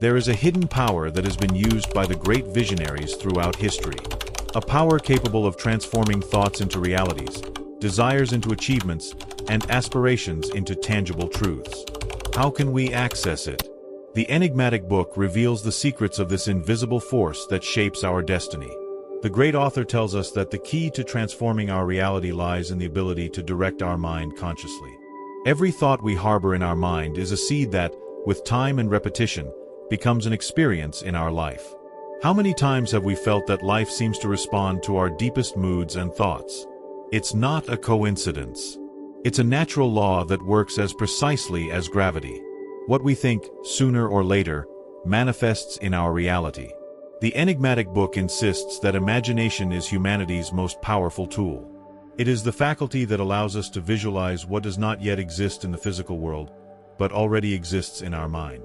There is a hidden power that has been used by the great visionaries throughout history. A power capable of transforming thoughts into realities, desires into achievements, and aspirations into tangible truths. How can we access it? The enigmatic book reveals the secrets of this invisible force that shapes our destiny. The great author tells us that the key to transforming our reality lies in the ability to direct our mind consciously. Every thought we harbor in our mind is a seed that, with time and repetition, becomes an experience in our life. How many times have we felt that life seems to respond to our deepest moods and thoughts? It's not a coincidence. It's a natural law that works as precisely as gravity. What we think, sooner or later, manifests in our reality. The enigmatic book insists that imagination is humanity's most powerful tool. It is the faculty that allows us to visualize what does not yet exist in the physical world, but already exists in our mind.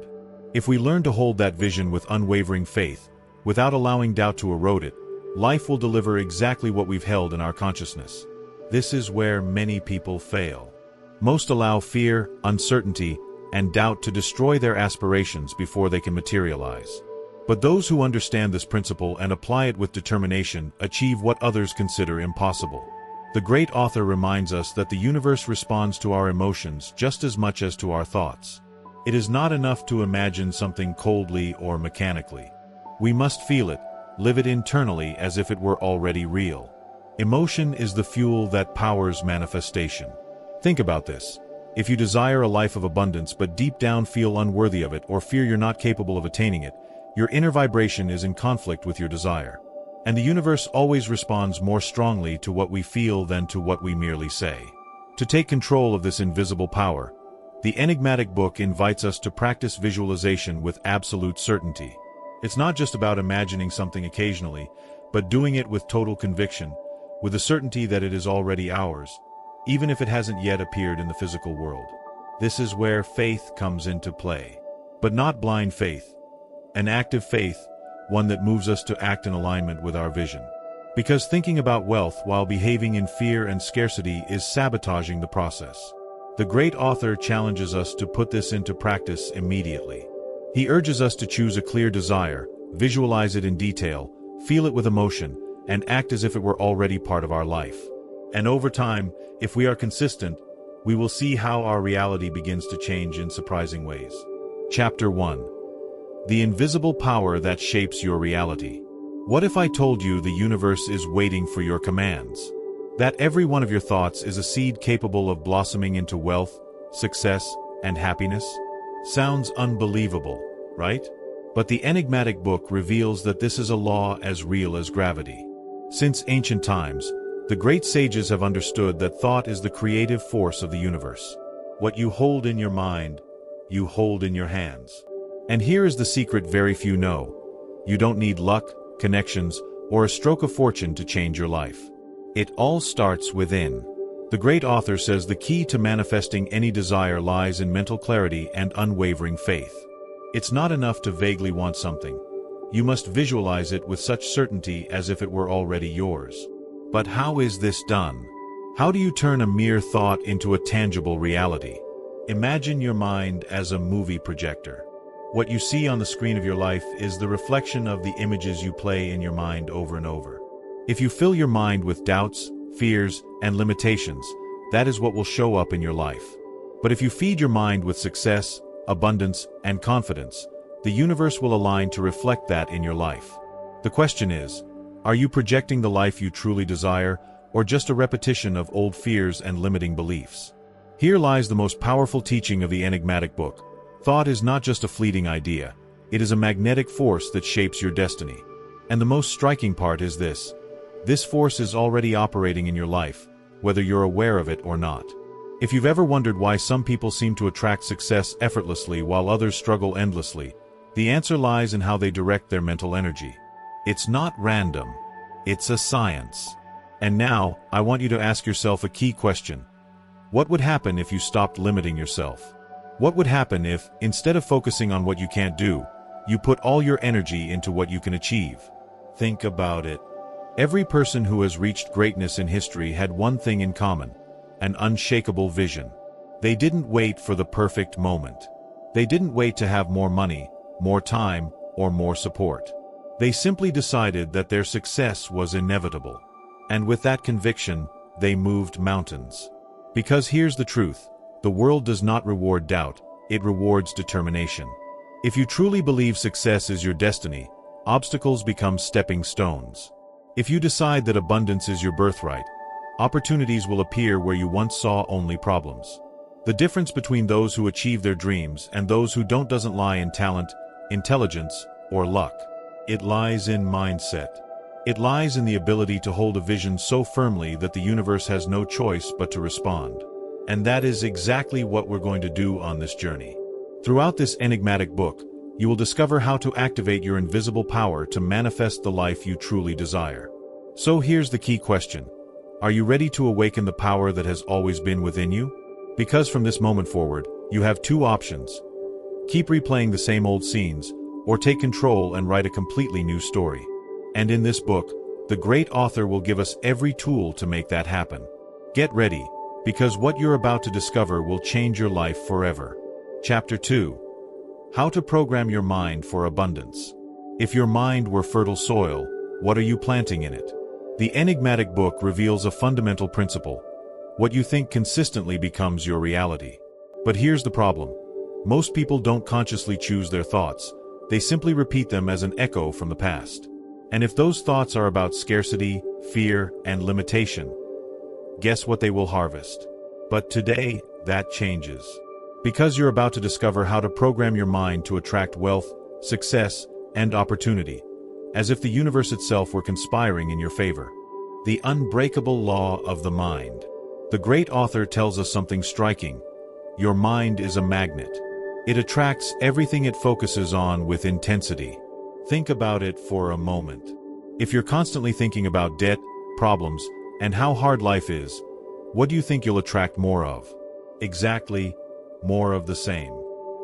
If we learn to hold that vision with unwavering faith, without allowing doubt to erode it, life will deliver exactly what we've held in our consciousness. This is where many people fail. Most allow fear, uncertainty, and doubt to destroy their aspirations before they can materialize. But those who understand this principle and apply it with determination achieve what others consider impossible. The great author reminds us that the universe responds to our emotions just as much as to our thoughts. It is not enough to imagine something coldly or mechanically. We must feel it, live it internally as if it were already real. Emotion is the fuel that powers manifestation. Think about this. If you desire a life of abundance but deep down feel unworthy of it or fear you're not capable of attaining it, your inner vibration is in conflict with your desire. And the universe always responds more strongly to what we feel than to what we merely say. To take control of this invisible power, the enigmatic book invites us to practice visualization with absolute certainty. It's not just about imagining something occasionally, but doing it with total conviction, with the certainty that it is already ours, even if it hasn't yet appeared in the physical world. This is where faith comes into play. But not blind faith. An active faith, one that moves us to act in alignment with our vision. Because thinking about wealth while behaving in fear and scarcity is sabotaging the process. The great author challenges us to put this into practice immediately. He urges us to choose a clear desire, visualize it in detail, feel it with emotion, and act as if it were already part of our life. And over time, if we are consistent, we will see how our reality begins to change in surprising ways. Chapter 1. The invisible power that shapes your reality. What if I told you the universe is waiting for your commands? That every one of your thoughts is a seed capable of blossoming into wealth, success, and happiness? Sounds unbelievable, right? But the enigmatic book reveals that this is a law as real as gravity. Since ancient times, the great sages have understood that thought is the creative force of the universe. What you hold in your mind, you hold in your hands. And here is the secret very few know. You don't need luck, connections, or a stroke of fortune to change your life. It all starts within. The great author says the key to manifesting any desire lies in mental clarity and unwavering faith. It's not enough to vaguely want something. You must visualize it with such certainty as if it were already yours. But how is this done? How do you turn a mere thought into a tangible reality? Imagine your mind as a movie projector. What you see on the screen of your life is the reflection of the images you play in your mind over and over. If you fill your mind with doubts, fears, and limitations, that is what will show up in your life. But if you feed your mind with success, abundance, and confidence, the universe will align to reflect that in your life. The question is, are you projecting the life you truly desire, or just a repetition of old fears and limiting beliefs? Here lies the most powerful teaching of the enigmatic book. Thought is not just a fleeting idea. It is a magnetic force that shapes your destiny. And the most striking part is this. This force is already operating in your life, whether you're aware of it or not. If you've ever wondered why some people seem to attract success effortlessly while others struggle endlessly, the answer lies in how they direct their mental energy. It's not random. It's a science. And now, I want you to ask yourself a key question. What would happen if you stopped limiting yourself? What would happen if, instead of focusing on what you can't do, you put all your energy into what you can achieve? Think about it. Every person who has reached greatness in history had one thing in common: an unshakable vision. They didn't wait for the perfect moment. They didn't wait to have more money, more time, or more support. They simply decided that their success was inevitable. And with that conviction, they moved mountains. Because here's the truth, the world does not reward doubt, it rewards determination. If you truly believe success is your destiny, obstacles become stepping stones. If you decide that abundance is your birthright, opportunities will appear where you once saw only problems. The difference between those who achieve their dreams and those who don't doesn't lie in talent, intelligence, or luck. It lies in mindset. It lies in the ability to hold a vision so firmly that the universe has no choice but to respond. And that is exactly what we're going to do on this journey. Throughout this enigmatic book, you will discover how to activate your invisible power to manifest the life you truly desire. So here's the key question. Are you ready to awaken the power that has always been within you? Because from this moment forward, you have two options. Keep replaying the same old scenes, or take control and write a completely new story. And in this book, the great author will give us every tool to make that happen. Get ready, because what you're about to discover will change your life forever. Chapter 2. How to program your mind for abundance. If your mind were fertile soil, what are you planting in it? The enigmatic book reveals a fundamental principle. What you think consistently becomes your reality. But here's the problem. Most people don't consciously choose their thoughts. They simply repeat them as an echo from the past. And if those thoughts are about scarcity, fear, and limitation, guess what they will harvest? But today, that changes. Because you're about to discover how to program your mind to attract wealth, success, and opportunity, as if the universe itself were conspiring in your favor. The unbreakable law of the mind. The great author tells us something striking. Your mind is a magnet. It attracts everything it focuses on with intensity. Think about it for a moment. If you're constantly thinking about debt, problems, and how hard life is, what do you think you'll attract more of? Exactly, more of the same.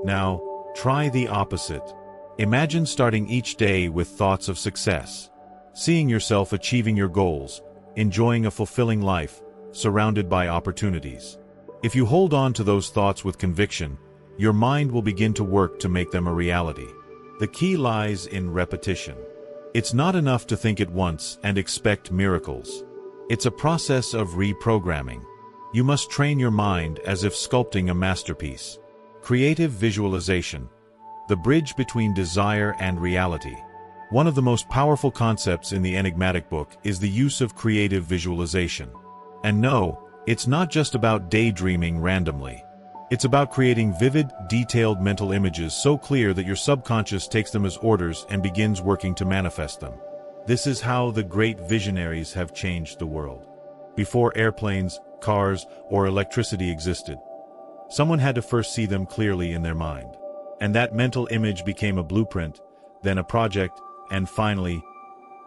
Now, try the opposite. Imagine starting each day with thoughts of success. Seeing yourself achieving your goals, enjoying a fulfilling life, surrounded by opportunities. If you hold on to those thoughts with conviction, your mind will begin to work to make them a reality. The key lies in repetition. It's not enough to think it once and expect miracles. It's a process of reprogramming. You must train your mind as if sculpting a masterpiece. Creative visualization. The bridge between desire and reality. One of the most powerful concepts in the enigmatic book is the use of creative visualization. And no, it's not just about daydreaming randomly. It's about creating vivid, detailed mental images so clear that your subconscious takes them as orders and begins working to manifest them. This is how the great visionaries have changed the world. Before airplanes, cars, or electricity existed, someone had to first see them clearly in their mind. And that mental image became a blueprint, then a project, and finally,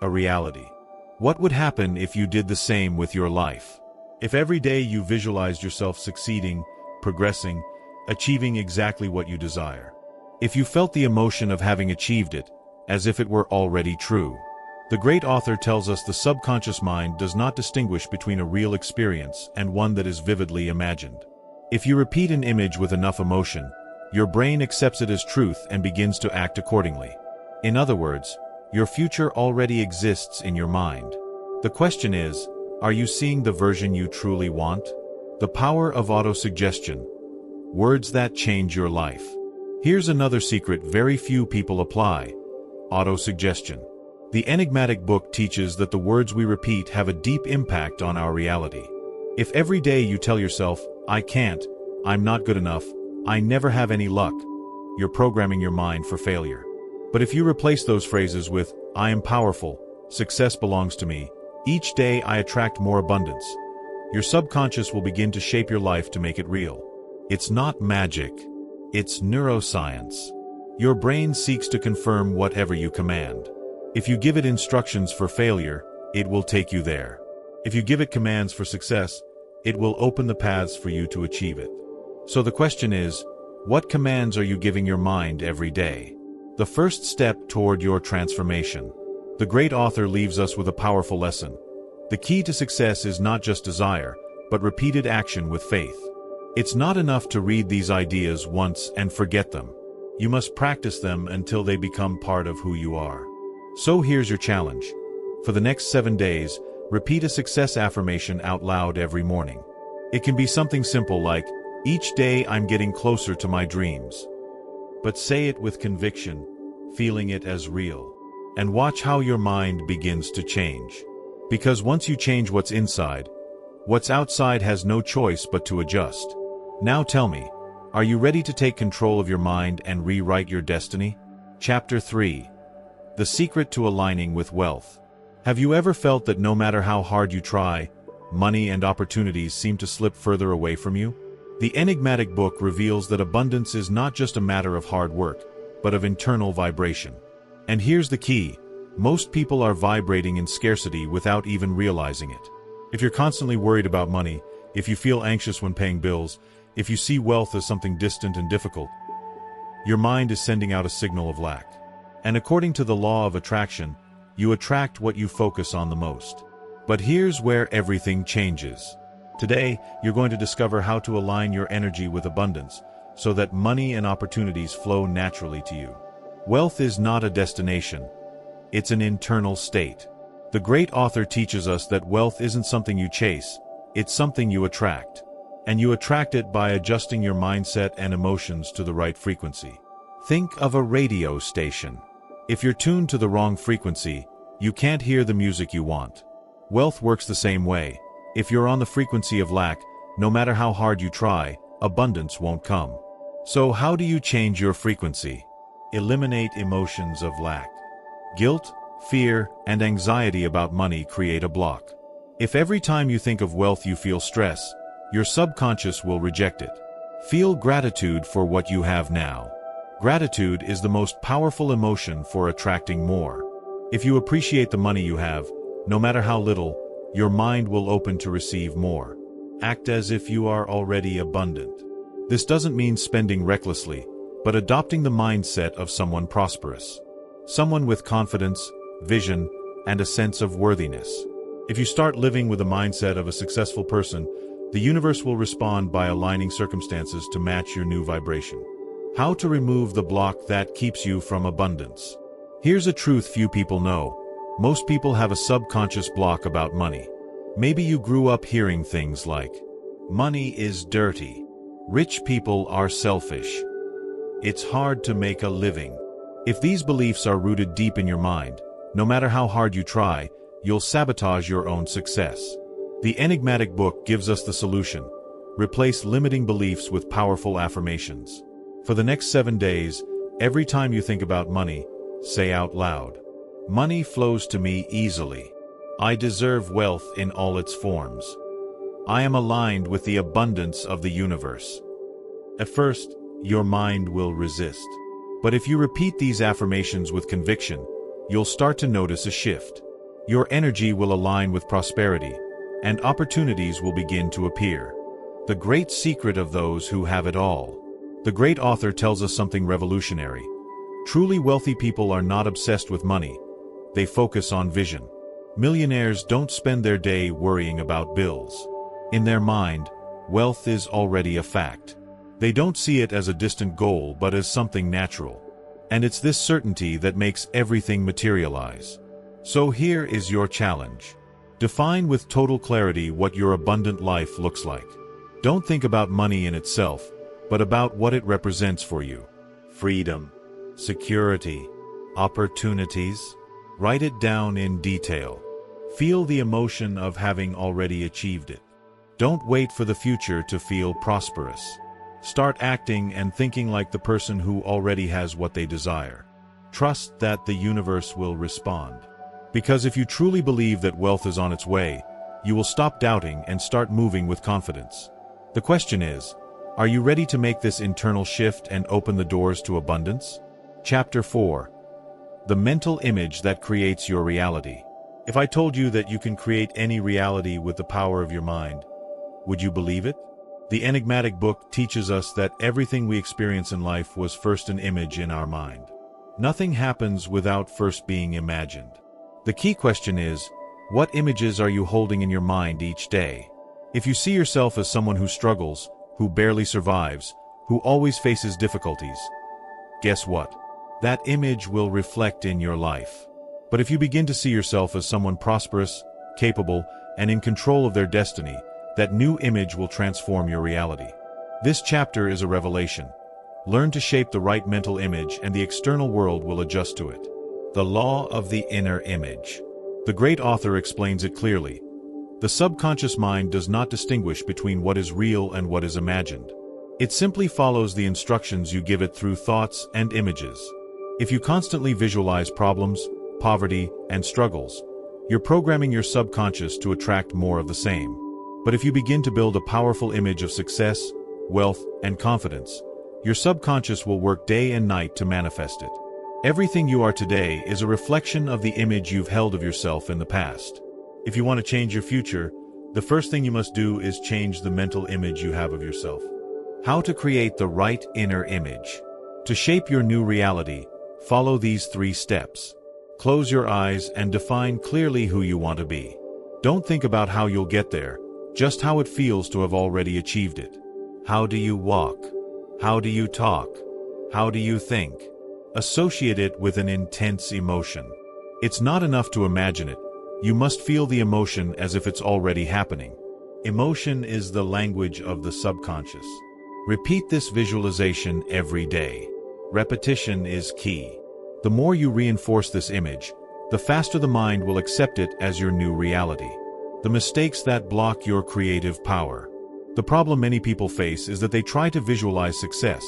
a reality. What would happen if you did the same with your life? If every day you visualized yourself succeeding, progressing, achieving exactly what you desire. If you felt the emotion of having achieved it, as if it were already true. The great author tells us the subconscious mind does not distinguish between a real experience and one that is vividly imagined. If you repeat an image with enough emotion, your brain accepts it as truth and begins to act accordingly. In other words, your future already exists in your mind. The question is, are you seeing the version you truly want? The power of autosuggestion. Words that change your life. Here's another secret very few people apply. Autosuggestion. The enigmatic book teaches that the words we repeat have a deep impact on our reality. If every day you tell yourself, I can't, I'm not good enough, I never have any luck, you're programming your mind for failure. But if you replace those phrases with, I am powerful, success belongs to me, each day I attract more abundance, your subconscious will begin to shape your life to make it real. It's not magic. It's neuroscience. Your brain seeks to confirm whatever you command. If you give it instructions for failure, it will take you there. If you give it commands for success, it will open the paths for you to achieve it. So the question is, what commands are you giving your mind every day? The first step toward your transformation. The great author leaves us with a powerful lesson. The key to success is not just desire, but repeated action with faith. It's not enough to read these ideas once and forget them. You must practice them until they become part of who you are. So here's your challenge. For the next 7 days, repeat a success affirmation out loud every morning. It can be something simple like, "Each day I'm getting closer to my dreams." But say it with conviction, feeling it as real. And watch how your mind begins to change. Because once you change what's inside, what's outside has no choice but to adjust. Now tell me, are you ready to take control of your mind and rewrite your destiny? Chapter 3. The Secret to Aligning with Wealth. Have you ever felt that no matter how hard you try, money and opportunities seem to slip further away from you? The enigmatic book reveals that abundance is not just a matter of hard work, but of internal vibration. And here's the key. Most people are vibrating in scarcity without even realizing it. If you're constantly worried about money, if you feel anxious when paying bills, if you see wealth as something distant and difficult, your mind is sending out a signal of lack. And according to the law of attraction, you attract what you focus on the most. But here's where everything changes. Today, you're going to discover how to align your energy with abundance, so that money and opportunities flow naturally to you. Wealth is not a destination. It's an internal state. The great author teaches us that wealth isn't something you chase, it's something you attract. And you attract it by adjusting your mindset and emotions to the right frequency. Think of a radio station. If you're tuned to the wrong frequency, you can't hear the music you want. Wealth works the same way. If you're on the frequency of lack, no matter how hard you try, abundance won't come. So how do you change your frequency? Eliminate emotions of lack. Guilt, fear, and anxiety about money create a block. If every time you think of wealth you feel stress, your subconscious will reject it. Feel gratitude for what you have now. Gratitude is the most powerful emotion for attracting more. If you appreciate the money you have, no matter how little, your mind will open to receive more. Act as if you are already abundant. This doesn't mean spending recklessly, but adopting the mindset of someone prosperous. Someone with confidence, vision, and a sense of worthiness. If you start living with the mindset of a successful person, the universe will respond by aligning circumstances to match your new vibration. How to remove the block that keeps you from abundance. Here's a truth few people know. Most people have a subconscious block about money. Maybe you grew up hearing things like, "Money is dirty. Rich people are selfish. It's hard to make a living." If these beliefs are rooted deep in your mind, no matter how hard you try, you'll sabotage your own success. The enigmatic book gives us the solution. Replace limiting beliefs with powerful affirmations. For the next 7 days, every time you think about money, say out loud, "Money flows to me easily. I deserve wealth in all its forms. I am aligned with the abundance of the universe." At first, your mind will resist. But if you repeat these affirmations with conviction, you'll start to notice a shift. Your energy will align with prosperity, and opportunities will begin to appear. The great secret of those who have it all. The great author tells us something revolutionary. Truly wealthy people are not obsessed with money. They focus on vision. Millionaires don't spend their day worrying about bills. In their mind, wealth is already a fact. They don't see it as a distant goal but as something natural. And it's this certainty that makes everything materialize. So here is your challenge. Define with total clarity what your abundant life looks like. Don't think about money in itself, but about what it represents for you. Freedom, security, opportunities. Write it down in detail. Feel the emotion of having already achieved it. Don't wait for the future to feel prosperous. Start acting and thinking like the person who already has what they desire. Trust that the universe will respond. Because if you truly believe that wealth is on its way, you will stop doubting and start moving with confidence. The question is, are you ready to make this internal shift and open the doors to abundance? Chapter 4. The mental image that creates your reality. If I told you that you can create any reality with the power of your mind, would you believe it? The enigmatic book teaches us that everything we experience in life was first an image in our mind. Nothing happens without first being imagined. The key question is, what images are you holding in your mind each day? If you see yourself as someone who struggles, who barely survives, who always faces difficulties, guess what? That image will reflect in your life. But if you begin to see yourself as someone prosperous, capable, and in control of their destiny, that new image will transform your reality. This chapter is a revelation. Learn to shape the right mental image and the external world will adjust to it. The law of the inner image. The great author explains it clearly. The subconscious mind does not distinguish between what is real and what is imagined. It simply follows the instructions you give it through thoughts and images. If you constantly visualize problems, poverty, and struggles, you're programming your subconscious to attract more of the same. But if you begin to build a powerful image of success, wealth, and confidence, your subconscious will work day and night to manifest it. Everything you are today is a reflection of the image you've held of yourself in the past. If you want to change your future, the first thing you must do is change the mental image you have of yourself. How to create the right inner image. To shape your new reality, follow these 3 steps. Close your eyes and define clearly who you want to be. Don't think about how you'll get there, just how it feels to have already achieved it. How do you walk? How do you talk? How do you think? Associate it with an intense emotion. It's not enough to imagine it. You must feel the emotion as if it's already happening. Emotion is the language of the subconscious. Repeat this visualization every day. Repetition is key. The more you reinforce this image, the faster the mind will accept it as your new reality. The mistakes that block your creative power. The problem many people face is that they try to visualize success,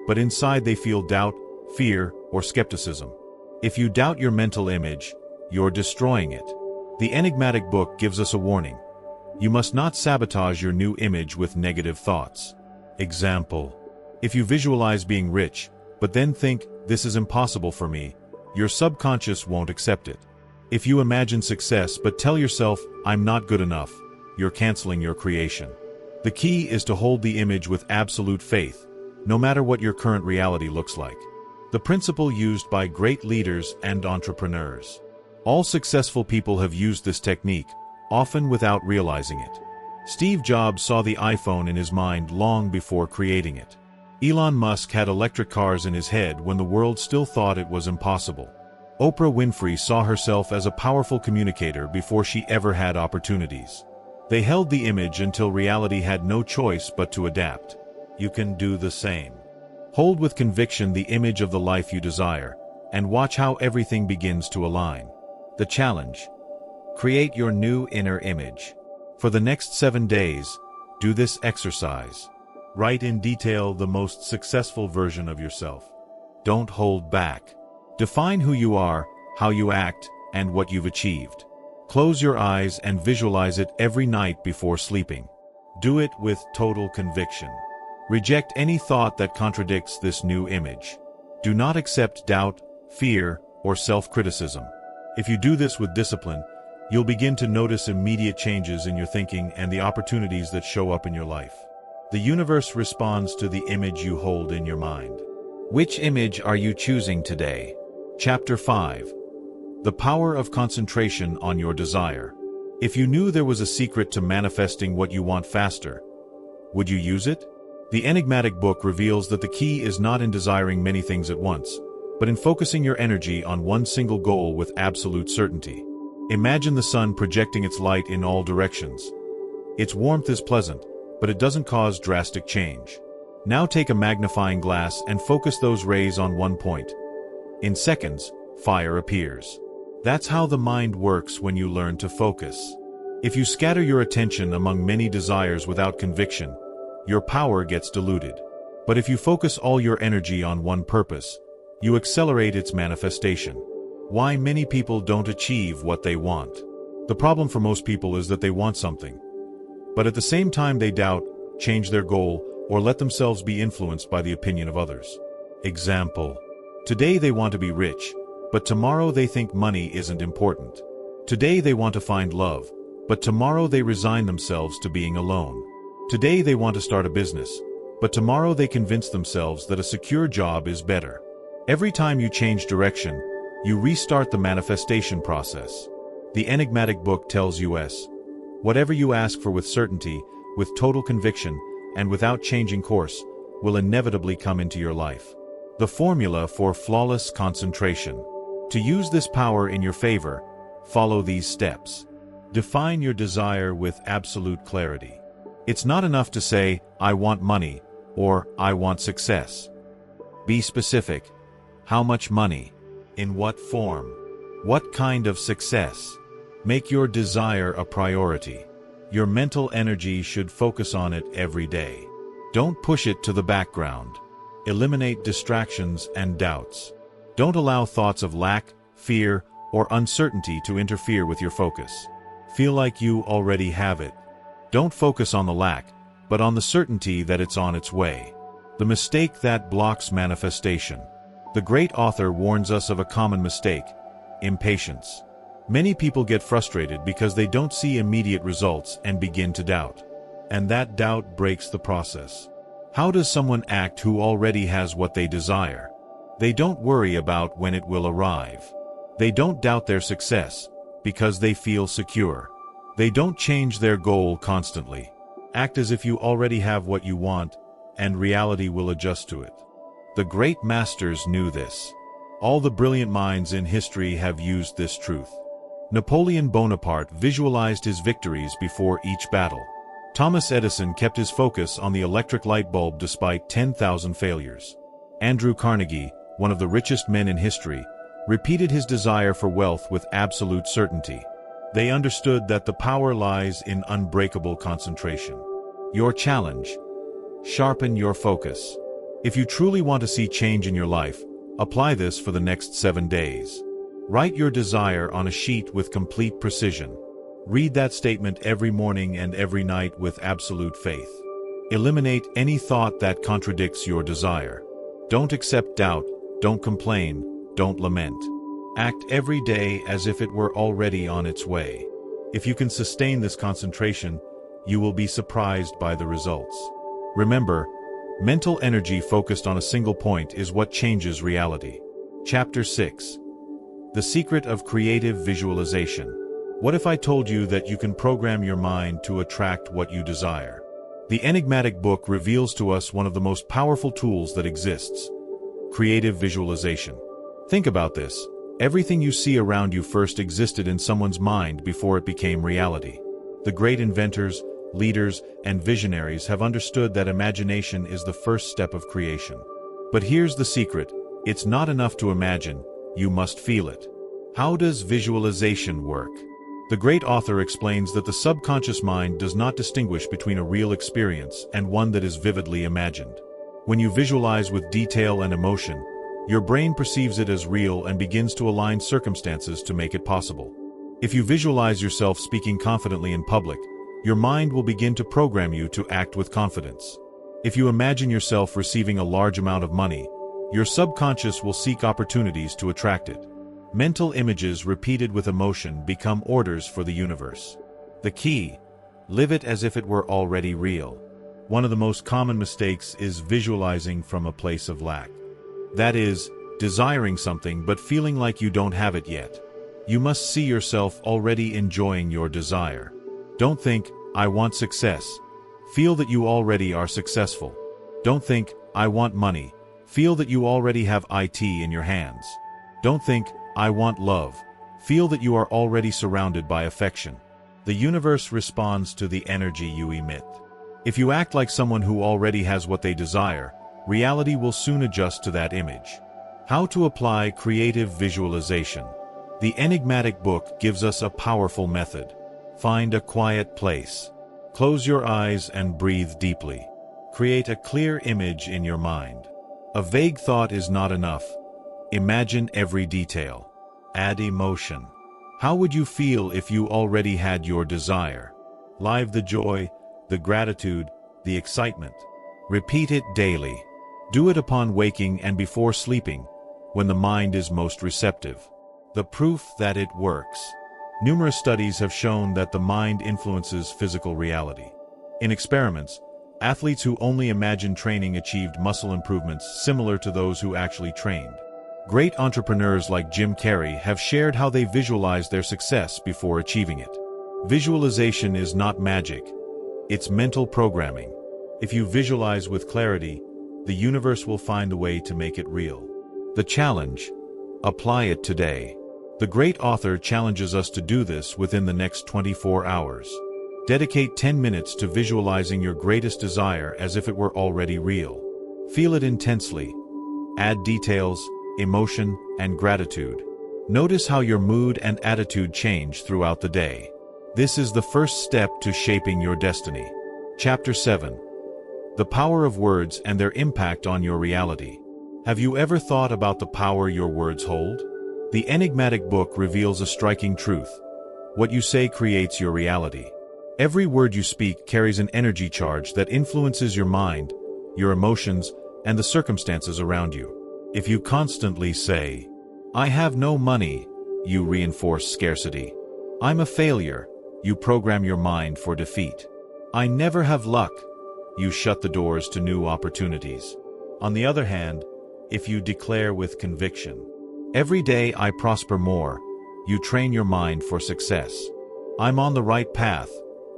but inside they feel doubt, fear, or skepticism. If you doubt your mental image, you're destroying it. The enigmatic book gives us a warning. You must not sabotage your new image with negative thoughts. Example: if you visualize being rich, but then think, this is impossible for me, your subconscious won't accept it. If you imagine success but tell yourself, I'm not good enough, you're canceling your creation. The key is to hold the image with absolute faith, no matter what your current reality looks like. The principle used by great leaders and entrepreneurs. All successful people have used this technique, often without realizing it. Steve Jobs saw the iPhone in his mind long before creating it. Elon Musk had electric cars in his head when the world still thought it was impossible. Oprah Winfrey saw herself as a powerful communicator before she ever had opportunities. They held the image until reality had no choice but to adapt. You can do the same. Hold with conviction the image of the life you desire, and watch how everything begins to align. The challenge: create your new inner image. For the next 7 days, do this exercise. Write in detail the most successful version of yourself. Don't hold back. Define who you are, how you act, and what you've achieved. Close your eyes and visualize it every night before sleeping. Do it with total conviction. Reject any thought that contradicts this new image. Do not accept doubt, fear, or self-criticism. If you do this with discipline, you'll begin to notice immediate changes in your thinking and the opportunities that show up in your life. The universe responds to the image you hold in your mind. Which image are you choosing today? Chapter 5. The power of concentration on your desire. If you knew there was a secret to manifesting what you want faster, would you use it? The enigmatic book reveals that the key is not in desiring many things at once, but in focusing your energy on one single goal with absolute certainty. Imagine the sun projecting its light in all directions. Its warmth is pleasant, but it doesn't cause drastic change. Now take a magnifying glass and focus those rays on one point. In seconds, fire appears. That's how the mind works when you learn to focus. If you scatter your attention among many desires without conviction, your power gets diluted. But if you focus all your energy on one purpose, you accelerate its manifestation. Why many people don't achieve what they want. The problem for most people is that they want something, but at the same time they doubt, change their goal, or let themselves be influenced by the opinion of others. Example: today they want to be rich, but tomorrow they think money isn't important. Today they want to find love, but tomorrow they resign themselves to being alone. Today they want to start a business, but tomorrow they convince themselves that a secure job is better. Every time you change direction, you restart the manifestation process. The enigmatic book tells us, whatever you ask for with certainty, with total conviction, and without changing course, will inevitably come into your life. The formula for flawless concentration. To use this power in your favor, follow these steps. Define your desire with absolute clarity. It's not enough to say, "I want money," or "I want success." Be specific. How much money? In what form? What kind of success? Make your desire a priority. Your mental energy should focus on it every day. Don't push it to the background. Eliminate distractions and doubts. Don't allow thoughts of lack, fear, or uncertainty to interfere with your focus. Feel like you already have it. Don't focus on the lack, but on the certainty that it's on its way. The mistake that blocks manifestation. The great author warns us of a common mistake: impatience. Many people get frustrated because they don't see immediate results and begin to doubt. And that doubt breaks the process. How does someone act who already has what they desire? They don't worry about when it will arrive. They don't doubt their success because they feel secure. They don't change their goal constantly. Act as if you already have what you want, and reality will adjust to it. The great masters knew this. All the brilliant minds in history have used this truth. Napoleon Bonaparte visualized his victories before each battle. Thomas Edison kept his focus on the electric light bulb despite 10,000 failures. Andrew Carnegie, one of the richest men in history, repeated his desire for wealth with absolute certainty. They understood that the power lies in unbreakable concentration. Your challenge: sharpen your focus. If you truly want to see change in your life, apply this for the next 7 days. Write your desire on a sheet with complete precision. Read that statement every morning and every night with absolute faith. Eliminate any thought that contradicts your desire. Don't accept doubt, don't complain, don't lament. Act every day as if it were already on its way. If you can sustain this concentration, you will be surprised by the results. Remember, mental energy focused on a single point is what changes reality. Chapter 6. The Secret of Creative Visualization. What if I told you that you can program your mind to attract what you desire? The enigmatic book reveals to us one of the most powerful tools that exists: creative visualization. Think about this. Everything you see around you first existed in someone's mind before it became reality. The great inventors, leaders, and visionaries have understood that imagination is the first step of creation. But here's the secret: it's not enough to imagine, you must feel it. How does visualization work? The great author explains that the subconscious mind does not distinguish between a real experience and one that is vividly imagined. When you visualize with detail and emotion, your brain perceives it as real and begins to align circumstances to make it possible. If you visualize yourself speaking confidently in public, your mind will begin to program you to act with confidence. If you imagine yourself receiving a large amount of money, your subconscious will seek opportunities to attract it. Mental images repeated with emotion become orders for the universe. The key: live it as if it were already real. One of the most common mistakes is visualizing from a place of lack. That is, desiring something but feeling like you don't have it yet. You must see yourself already enjoying your desire. Don't think, "I want success." Feel that you already are successful. Don't think, "I want money." Feel that you already have it in your hands. Don't think, "I want love." Feel that you are already surrounded by affection. The universe responds to the energy you emit. If you act like someone who already has what they desire, reality will soon adjust to that image. How to apply creative visualization. The enigmatic book gives us a powerful method. Find a quiet place. Close your eyes and breathe deeply. Create a clear image in your mind. A vague thought is not enough. Imagine every detail. Add emotion. How would you feel if you already had your desire? Live the joy, the gratitude, the excitement. Repeat it daily. Do it upon waking and before sleeping, when the mind is most receptive. The proof that it works. Numerous studies have shown that the mind influences physical reality. In experiments, athletes who only imagined training achieved muscle improvements similar to those who actually trained. Great entrepreneurs like Jim Carrey have shared how they visualized their success before achieving it. Visualization is not magic. It's mental programming. If you visualize with clarity, the universe will find a way to make it real. The challenge: apply it today. The great author challenges us to do this within the next 24 hours. Dedicate 10 minutes to visualizing your greatest desire as if it were already real. Feel it intensely. Add details, emotion, and gratitude. Notice how your mood and attitude change throughout the day. This is the first step to shaping your destiny. Chapter 7. The power of words and their impact on your reality. Have you ever thought about the power your words hold? The enigmatic book reveals a striking truth. What you say creates your reality. Every word you speak carries an energy charge that influences your mind, your emotions, and the circumstances around you. If you constantly say, "I have no money," you reinforce scarcity. "I'm a failure," you program your mind for defeat. "I never have luck," you shut the doors to new opportunities. On the other hand, if you declare with conviction, "Every day I prosper more," you train your mind for success. "I'm on the right path,"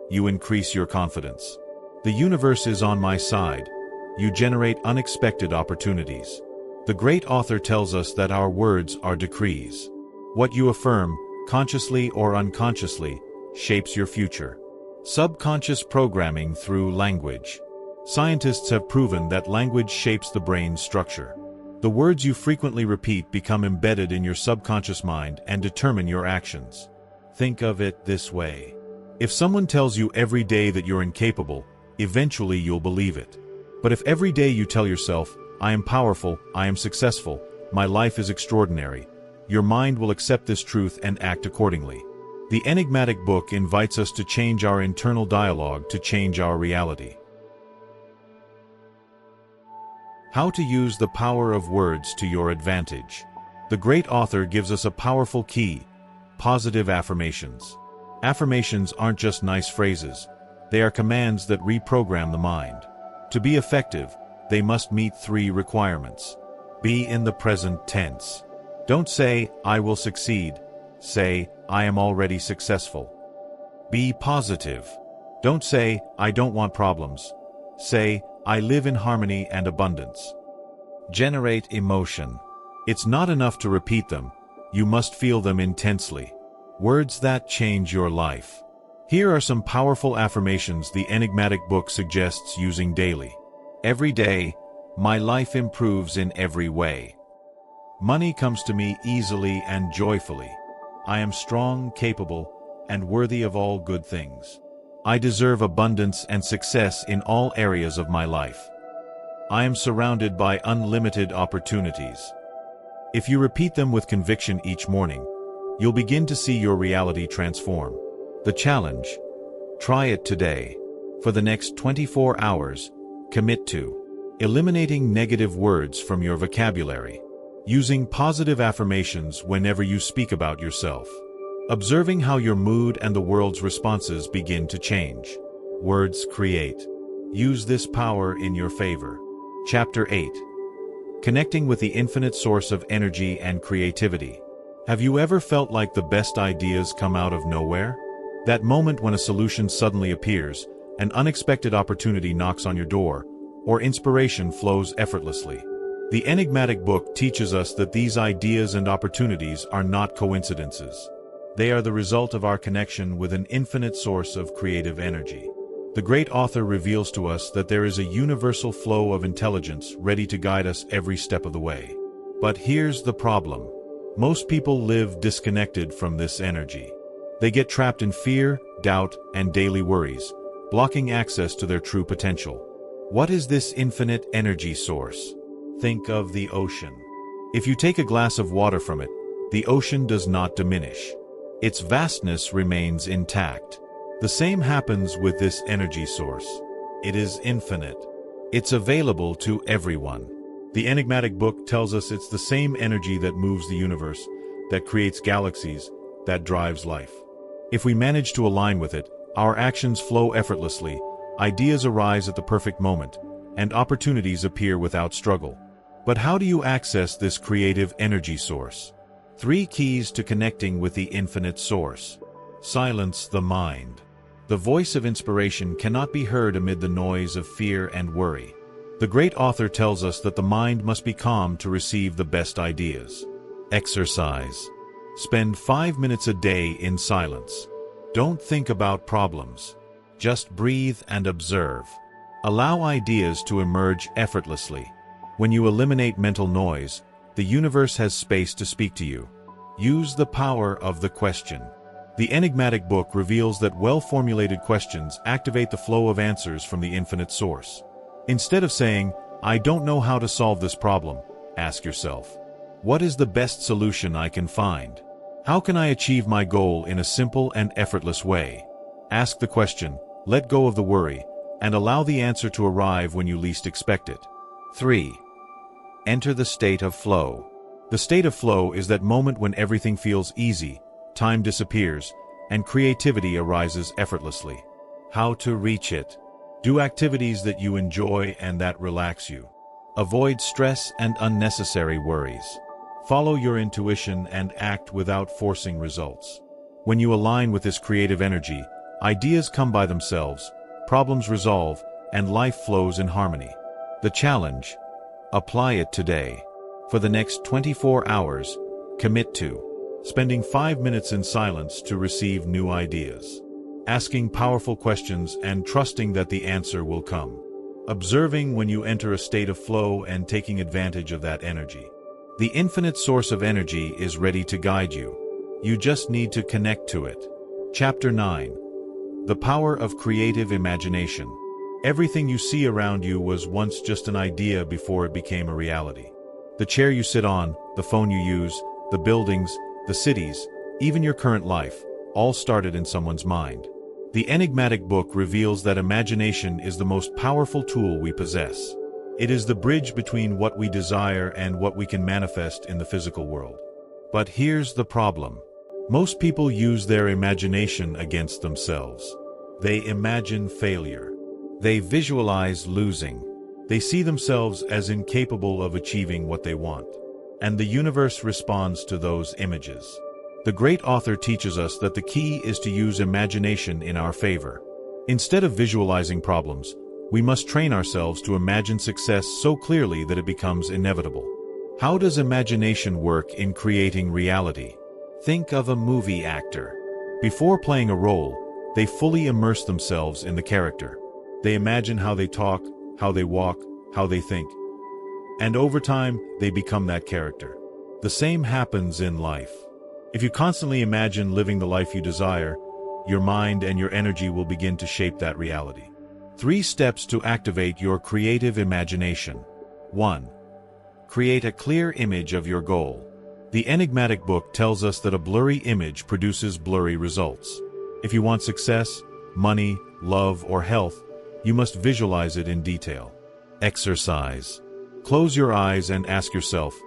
you increase your confidence. "The universe is on my side," you generate unexpected opportunities. The great author tells us that our words are decrees. What you affirm, consciously or unconsciously, shapes your future. Subconscious programming through language. Scientists have proven that language shapes the brain's structure. The words you frequently repeat become embedded in your subconscious mind and determine your actions. Think of it this way. If someone tells you every day that you're incapable, eventually you'll believe it. But if every day you tell yourself, "I am powerful, I am successful, my life is extraordinary," your mind will accept this truth and act accordingly. The enigmatic book invites us to change our internal dialogue to change our reality. How to use the power of words to your advantage. The great author gives us a powerful key: positive affirmations. Affirmations aren't just nice phrases. They are commands that reprogram the mind. To be effective, they must meet 3 requirements. Be in the present tense. Don't say, "I will succeed." Say, "I am already successful." Be positive. Don't say, "I don't want problems." Say, "I live in harmony and abundance." Generate emotion. It's not enough to repeat them. You must feel them intensely. Words that change your life. Here are some powerful affirmations the enigmatic book suggests using daily. Every day, my life improves in every way. Money comes to me easily and joyfully. I am strong, capable, and worthy of all good things. I deserve abundance and success in all areas of my life. I am surrounded by unlimited opportunities. If you repeat them with conviction each morning, you'll begin to see your reality transform. The challenge: try it today. For the next 24 hours, commit to eliminating negative words from your vocabulary, using positive affirmations whenever you speak about yourself, observing how your mood and the world's responses begin to change. Words create. Use this power in your favor. Chapter 8. Connecting with the infinite source of energy and creativity. Have you ever felt like the best ideas come out of nowhere? That moment when a solution suddenly appears, an unexpected opportunity knocks on your door, or inspiration flows effortlessly. The enigmatic book teaches us that these ideas and opportunities are not coincidences. They are the result of our connection with an infinite source of creative energy. The great author reveals to us that there is a universal flow of intelligence ready to guide us every step of the way. But here's the problem. Most people live disconnected from this energy. They get trapped in fear, doubt, and daily worries, blocking access to their true potential. What is this infinite energy source? Think of the ocean. If you take a glass of water from it, the ocean does not diminish. Its vastness remains intact. The same happens with this energy source. It is infinite. It's available to everyone. The enigmatic book tells us it's the same energy that moves the universe, that creates galaxies, that drives life. If we manage to align with it, our actions flow effortlessly, ideas arise at the perfect moment, and opportunities appear without struggle. But how do you access this creative energy source? 3 keys to connecting with the infinite source. Silence the mind. The voice of inspiration cannot be heard amid the noise of fear and worry. The great author tells us that the mind must be calm to receive the best ideas. Exercise. Spend 5 minutes a day in silence. Don't think about problems. Just breathe and observe. Allow ideas to emerge effortlessly. When you eliminate mental noise, the universe has space to speak to you. Use the power of the question. The enigmatic book reveals that well-formulated questions activate the flow of answers from the infinite source. Instead of saying, "I don't know how to solve this problem," ask yourself, "What is the best solution I can find? How can I achieve my goal in a simple and effortless way?" Ask the question, let go of the worry, and allow the answer to arrive when you least expect it. 3. Enter the state of flow. The state of flow is that moment when everything feels easy, time disappears, and creativity arises effortlessly. How to reach it? Do activities that you enjoy and that relax you. Avoid stress and unnecessary worries. Follow your intuition and act without forcing results. When you align with this creative energy, ideas come by themselves, problems resolve, and life flows in harmony. The challenge: apply it today. For the next 24 hours, commit to spending 5 minutes in silence to receive new ideas, asking powerful questions and trusting that the answer will come, observing when you enter a state of flow and taking advantage of that energy. The infinite source of energy is ready to guide you. You just need to connect to it. Chapter 9. The Power of Creative Imagination. Everything you see around you was once just an idea before it became a reality. The chair you sit on, the phone you use, the buildings, the cities, even your current life, all started in someone's mind. The enigmatic book reveals that imagination is the most powerful tool we possess. It is the bridge between what we desire and what we can manifest in the physical world. But here's the problem. Most people use their imagination against themselves. They imagine failure. They visualize losing. They see themselves as incapable of achieving what they want. And the universe responds to those images. The great author teaches us that the key is to use imagination in our favor. Instead of visualizing problems, we must train ourselves to imagine success so clearly that it becomes inevitable. How does imagination work in creating reality? Think of a movie actor. Before playing a role, they fully immerse themselves in the character. They imagine how they talk, how they walk, how they think. And over time, they become that character. The same happens in life. If you constantly imagine living the life you desire, your mind and your energy will begin to shape that reality. 3 steps to activate your creative imagination. 1. Create a clear image of your goal. The enigmatic book tells us that a blurry image produces blurry results. If you want success, money, love, or health, you must visualize it in detail. Exercise. Close your eyes and ask yourself,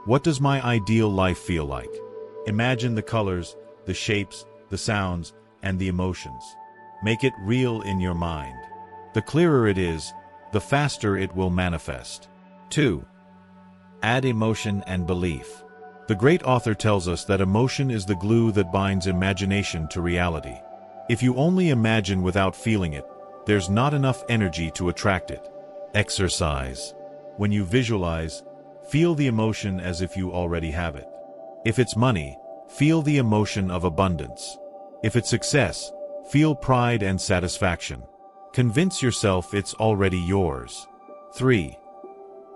what does my ideal life feel like? Imagine the colors, the shapes, the sounds, and the emotions. Make it real in your mind. The clearer it is, the faster it will manifest. 2. Add emotion and belief. The great author tells us that emotion is the glue that binds imagination to reality. If you only imagine without feeling it, there's not enough energy to attract it. Exercise. When you visualize, feel the emotion as if you already have it. If it's money, feel the emotion of abundance. If it's success, feel pride and satisfaction. Convince yourself it's already yours. 3.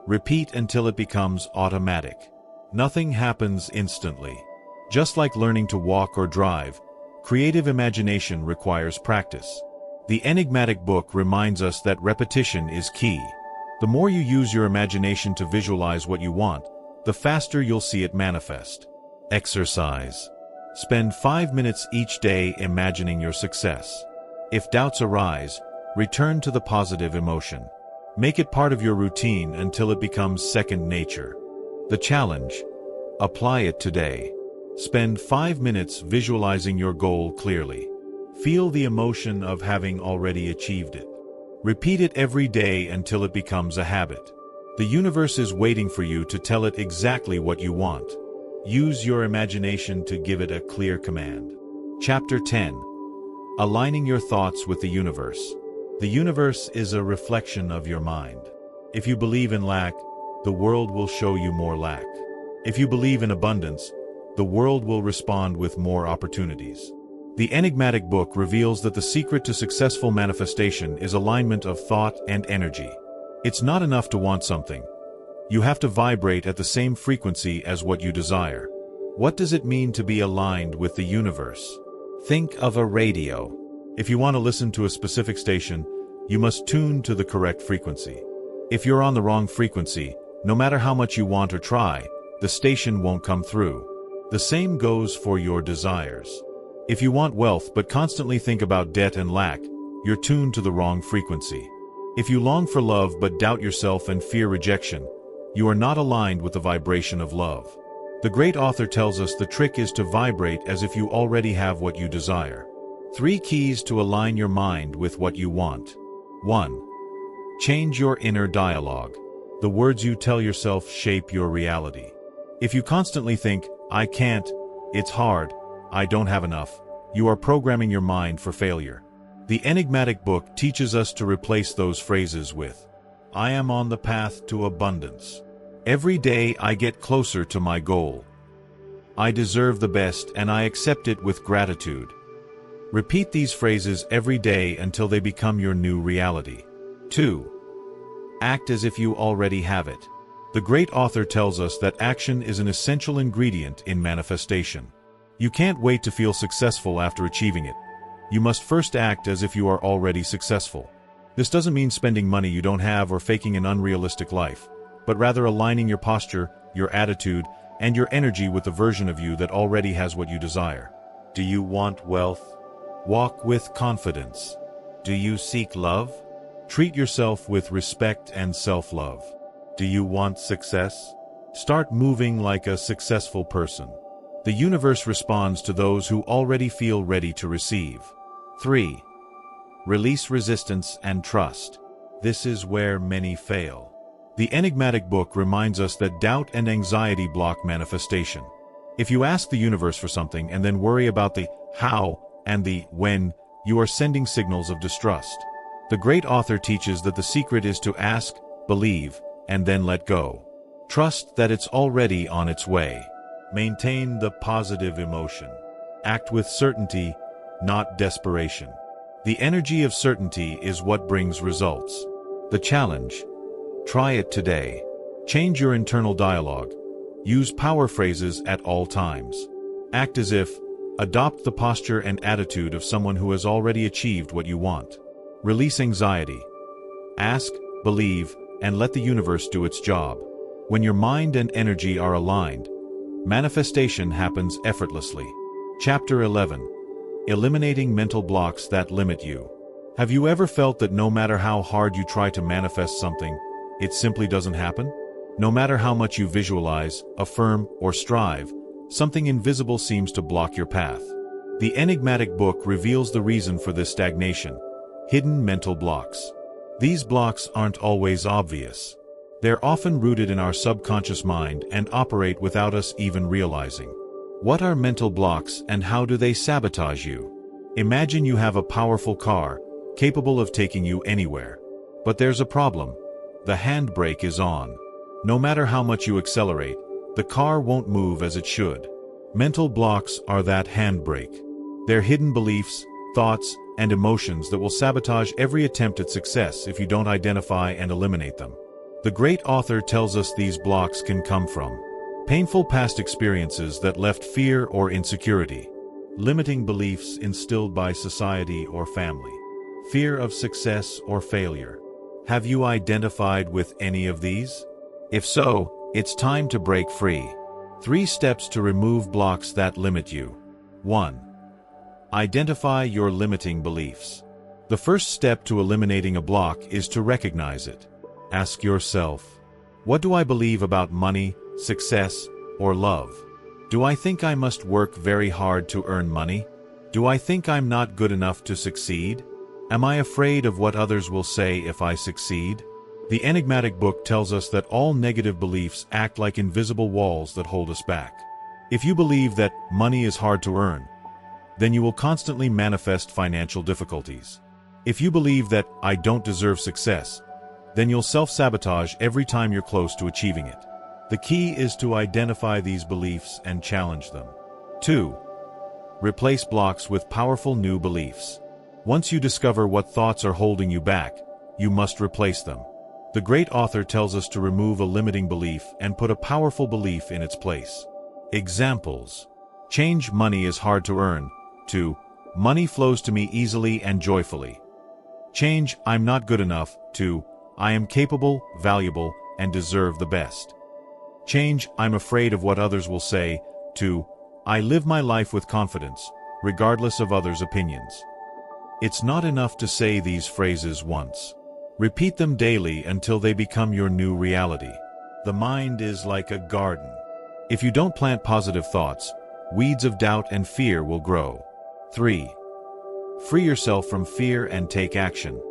Repeat until it becomes automatic. Nothing happens instantly. Just like learning to walk or drive, creative imagination requires practice. The enigmatic book reminds us that repetition is key. The more you use your imagination to visualize what you want, the faster you'll see it manifest. Exercise. Spend 5 minutes each day imagining your success. If doubts arise, return to the positive emotion. Make it part of your routine until it becomes second nature. The challenge: apply it today. Spend 5 minutes visualizing your goal clearly. Feel the emotion of having already achieved it. Repeat it every day until it becomes a habit. The universe is waiting for you to tell it exactly what you want. Use your imagination to give it a clear command. Chapter 10. Aligning your thoughts with the universe. The universe is a reflection of your mind. If you believe in lack, the world will show you more lack. If you believe in abundance, the world will respond with more opportunities. The enigmatic book reveals that the secret to successful manifestation is alignment of thought and energy. It's not enough to want something. You have to vibrate at the same frequency as what you desire. What does it mean to be aligned with the universe? Think of a radio. If you want to listen to a specific station, you must tune to the correct frequency. If you're on the wrong frequency, no matter how much you want or try, the station won't come through. The same goes for your desires. If you want wealth but constantly think about debt and lack, you're tuned to the wrong frequency. If you long for love but doubt yourself and fear rejection, you are not aligned with the vibration of love. The great author tells us the trick is to vibrate as if you already have what you desire. 3 keys to align your mind with what you want. 1. Change your inner dialogue. The words you tell yourself shape your reality. If you constantly think, I can't, it's hard, I don't have enough, you are programming your mind for failure. The enigmatic book teaches us to replace those phrases with, I am on the path to abundance. Every day I get closer to my goal. I deserve the best and I accept it with gratitude. Repeat these phrases every day until they become your new reality. 2. Act as if you already have it. The great author tells us that action is an essential ingredient in manifestation. You can't wait to feel successful after achieving it. You must first act as if you are already successful. This doesn't mean spending money you don't have or faking an unrealistic life, but rather aligning your posture, your attitude, and your energy with the version of you that already has what you desire. Do you want wealth? Walk with confidence. Do you seek love? Treat yourself with respect and self-love. Do you want success? Start moving like a successful person. The universe responds to those who already feel ready to receive. 3. Release resistance and trust. This is where many fail. The enigmatic book reminds us that doubt and anxiety block manifestation. If you ask the universe for something and then worry about the how and the when, you are sending signals of distrust. The great author teaches that the secret is to ask, believe, and then let go. Trust that it's already on its way. Maintain the positive emotion. Act with certainty, not desperation. The energy of certainty is what brings results. The challenge: try it today. Change your internal dialogue. Use power phrases at all times. Act as if. Adopt the posture and attitude of someone who has already achieved what you want. Release anxiety. Ask, believe, and let the universe do its job. When your mind and energy are aligned, manifestation happens effortlessly. Chapter 11. Eliminating mental blocks that limit you. Have you ever felt that no matter how hard you try to manifest something, it simply doesn't happen? No matter how much you visualize, affirm, or strive, something invisible seems to block your path. The enigmatic book reveals the reason for this stagnation: hidden mental blocks. These blocks aren't always obvious. They're often rooted in our subconscious mind and operate without us even realizing. What are mental blocks and how do they sabotage you? Imagine you have a powerful car, capable of taking you anywhere. But there's a problem. The handbrake is on. No matter how much you accelerate, the car won't move as it should. Mental blocks are that handbrake. They're hidden beliefs, thoughts, and emotions that will sabotage every attempt at success if you don't identify and eliminate them. The great author tells us these blocks can come from painful past experiences that left fear or insecurity, limiting beliefs instilled by society or family, fear of success or failure. Have you identified with any of these? If so, it's time to break free. 3 steps to remove blocks that limit you. 1. Identify your limiting beliefs. The first step to eliminating a block is to recognize it. Ask yourself, what do I believe about money, success, or love? Do I think I must work very hard to earn money? Do I think I'm not good enough to succeed? Am I afraid of what others will say if I succeed? The enigmatic book tells us that all negative beliefs act like invisible walls that hold us back. If you believe that money is hard to earn, then you will constantly manifest financial difficulties. If you believe that I don't deserve success, then you'll self-sabotage every time you're close to achieving it. The key is to identify these beliefs and challenge them. 2. Replace blocks with powerful new beliefs. Once you discover what thoughts are holding you back, you must replace them. The great author tells us to remove a limiting belief and put a powerful belief in its place. Examples. Change money is hard to earn, to money flows to me easily and joyfully. Change I'm not good enough, to I am capable, valuable, and deserve the best. Change I'm afraid of what others will say, to I live my life with confidence, regardless of others' opinions. It's not enough to say these phrases once. Repeat them daily until they become your new reality. The mind is like a garden. If you don't plant positive thoughts, weeds of doubt and fear will grow. 3. Free yourself from fear and take action.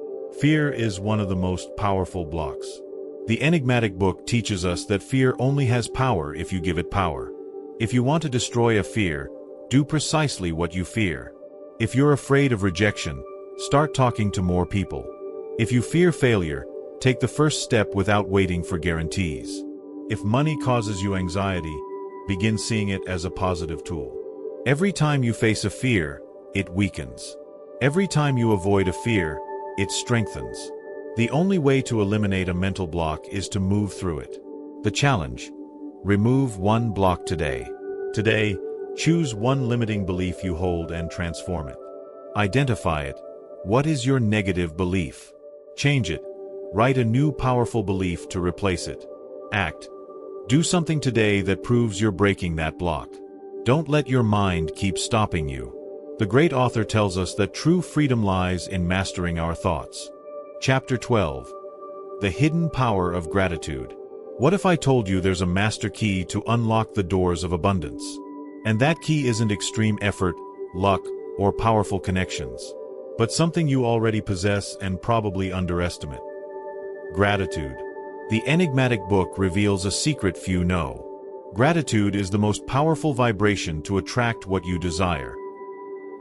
Fear is one of the most powerful blocks. The enigmatic book teaches us that fear only has power if you give it power. If you want to destroy a fear, do precisely what you fear. If you're afraid of rejection, start talking to more people. If you fear failure, take the first step without waiting for guarantees. If money causes you anxiety, begin seeing it as a positive tool. Every time you face a fear, it weakens. Every time you avoid a fear, it strengthens. The only way to eliminate a mental block is to move through it. The challenge: remove one block today. Today, choose one limiting belief you hold and transform it. Identify it. What is your negative belief? Change it. Write a new powerful belief to replace it. Act. Do something today that proves you're breaking that block. Don't let your mind keep stopping you. The great author tells us that true freedom lies in mastering our thoughts. Chapter 12. The Hidden Power of Gratitude. What if I told you there's a master key to unlock the doors of abundance? And that key isn't extreme effort, luck, or powerful connections, but something you already possess and probably underestimate. Gratitude. The enigmatic book reveals a secret few know. Gratitude is the most powerful vibration to attract what you desire.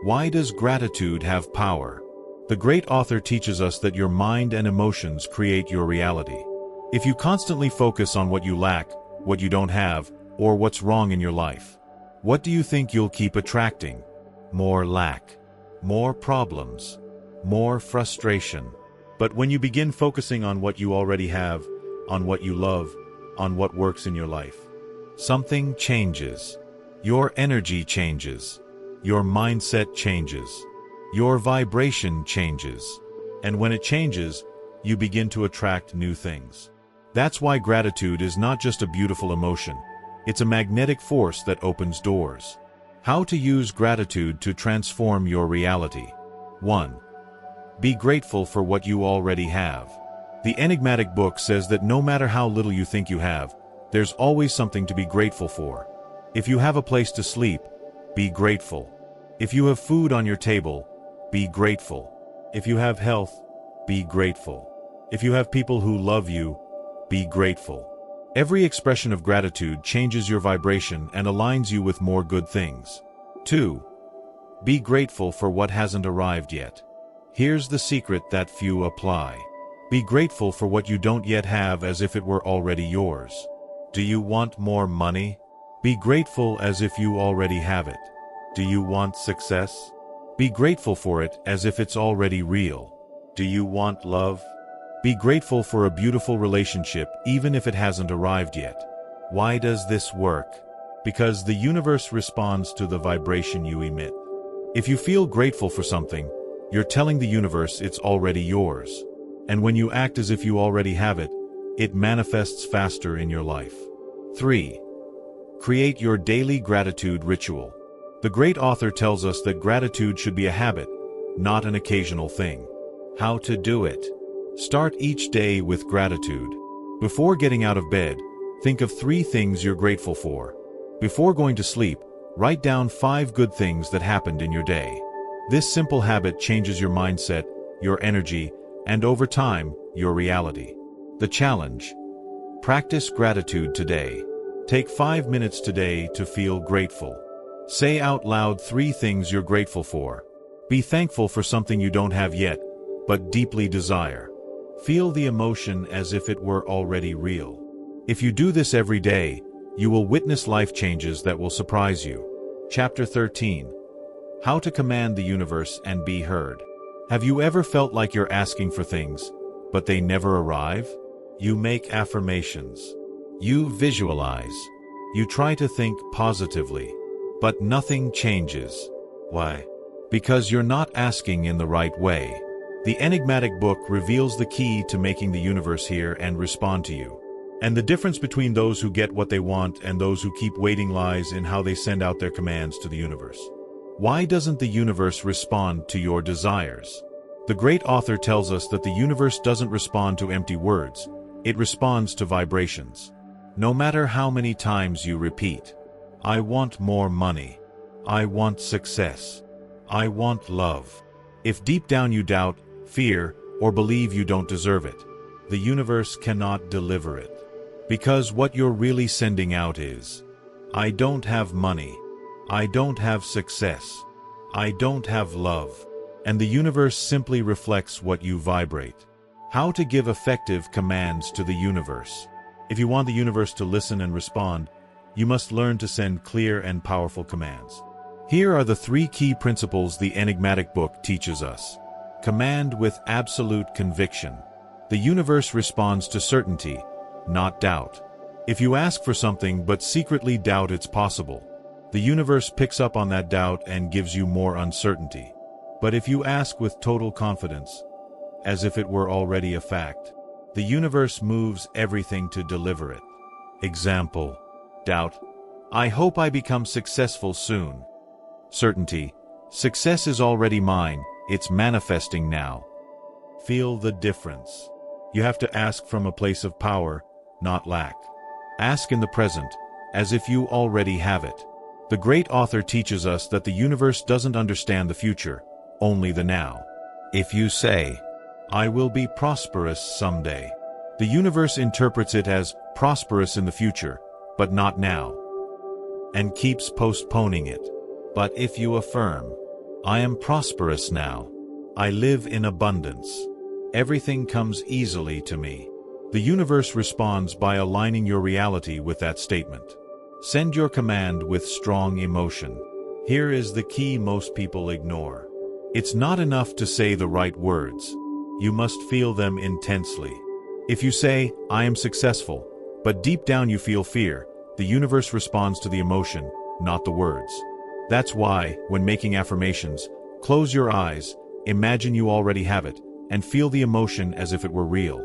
Why does gratitude have power? The great author teaches us that your mind and emotions create your reality. If you constantly focus on what you lack, what you don't have, or what's wrong in your life, what do you think you'll keep attracting? More lack, more problems, more frustration. But when you begin focusing on what you already have, on what you love, on what works in your life, something changes. Your energy changes. Your mindset changes. Your vibration changes. And when it changes, you begin to attract new things. That's why gratitude is not just a beautiful emotion. It's a magnetic force that opens doors. How to use gratitude to transform your reality. 1. Be grateful for what you already have. The enigmatic book says that no matter how little you think you have, there's always something to be grateful for. If you have a place to sleep, be grateful. If you have food on your table, be grateful. If you have health, be grateful. If you have people who love you, be grateful. Every expression of gratitude changes your vibration and aligns you with more good things. 2. Be grateful for what hasn't arrived yet. Here's the secret that few apply. Be grateful for what you don't yet have as if it were already yours. Do you want more money? Be grateful as if you already have it. Do you want success? Be grateful for it as if it's already real. Do you want love? Be grateful for a beautiful relationship even if it hasn't arrived yet. Why does this work? Because the universe responds to the vibration you emit. If you feel grateful for something, you're telling the universe it's already yours. And when you act as if you already have it, it manifests faster in your life. 3. Create your daily gratitude ritual. The great author tells us that gratitude should be a habit, not an occasional thing. How to do it? Start each day with gratitude. Before getting out of bed, think of 3 things you're grateful for. Before going to sleep, write down 5 good things that happened in your day. This simple habit changes your mindset, your energy, and over time, your reality. The challenge: practice gratitude today. Take 5 minutes today to feel grateful. Say out loud 3 things you're grateful for. Be thankful for something you don't have yet, but deeply desire. Feel the emotion as if it were already real. If you do this every day, you will witness life changes that will surprise you. Chapter 13. How to command the universe and be heard. Have you ever felt like you're asking for things, but they never arrive? You make affirmations. You visualize. You try to think positively, but nothing changes. Why? Because you're not asking in the right way. The enigmatic book reveals the key to making the universe hear and respond to you. And the difference between those who get what they want and those who keep waiting lies in how they send out their commands to the universe. Why doesn't the universe respond to your desires? The great author tells us that the universe doesn't respond to empty words, it responds to vibrations. No matter how many times you repeat, "I want more money. I want success. I want love." If deep down you doubt, fear, or believe you don't deserve it, the universe cannot deliver it. Because what you're really sending out is, "I don't have money. I don't have success. I don't have love." And the universe simply reflects what you vibrate. How to give effective commands to the universe. If you want the universe to listen and respond, you must learn to send clear and powerful commands. Here are the 3 key principles the enigmatic book teaches us. Command with absolute conviction. The universe responds to certainty, not doubt. If you ask for something but secretly doubt it's possible, the universe picks up on that doubt and gives you more uncertainty. But if you ask with total confidence, as if it were already a fact, the universe moves everything to deliver it. Example: doubt, "I hope I become successful soon." Certainty, "Success is already mine, it's manifesting now." Feel the difference. You have to ask from a place of power, not lack. Ask in the present, as if you already have it. The great author teaches us that the universe doesn't understand the future, only the now. If you say, "I will be prosperous someday," the universe interprets it as prosperous in the future, but not now, and keeps postponing it. But if you affirm, "I am prosperous now. I live in abundance. Everything comes easily to me," the universe responds by aligning your reality with that statement. Send your command with strong emotion. Here is the key most people ignore. It's not enough to say the right words. You must feel them intensely. If you say, "I am successful," but deep down you feel fear, the universe responds to the emotion, not the words. That's why, when making affirmations, close your eyes, imagine you already have it, and feel the emotion as if it were real.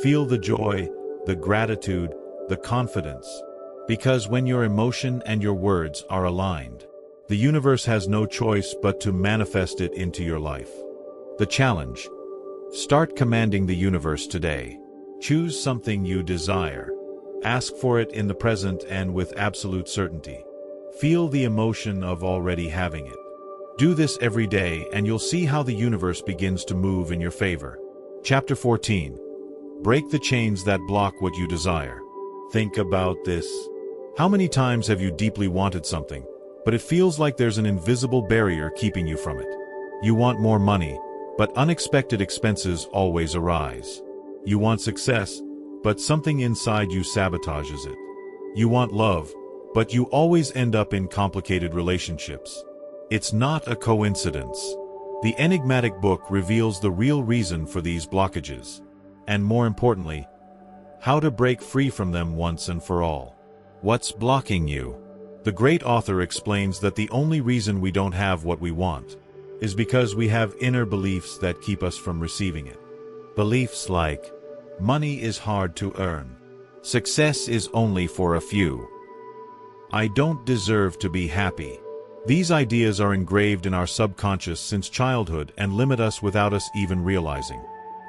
Feel the joy, the gratitude, the confidence. Because when your emotion and your words are aligned, the universe has no choice but to manifest it into your life. The challenge: start commanding the universe today. Choose something you desire. Ask for it in the present and with absolute certainty. Feel the emotion of already having it. Do this every day and you'll see how the universe begins to move in your favor. Chapter 14. Break the chains that block what you desire. Think about this. How many times have you deeply wanted something, but it feels like there's an invisible barrier keeping you from it? You want more money, but unexpected expenses always arise. You want success, but something inside you sabotages it. You want love, but you always end up in complicated relationships. It's not a coincidence. The enigmatic book reveals the real reason for these blockages, and more importantly, how to break free from them once and for all. What's blocking you? The great author explains that the only reason we don't have what we want is because we have inner beliefs that keep us from receiving it. Beliefs like, money is hard to earn, success is only for a few, I don't deserve to be happy. These ideas are engraved in our subconscious since childhood and limit us without us even realizing.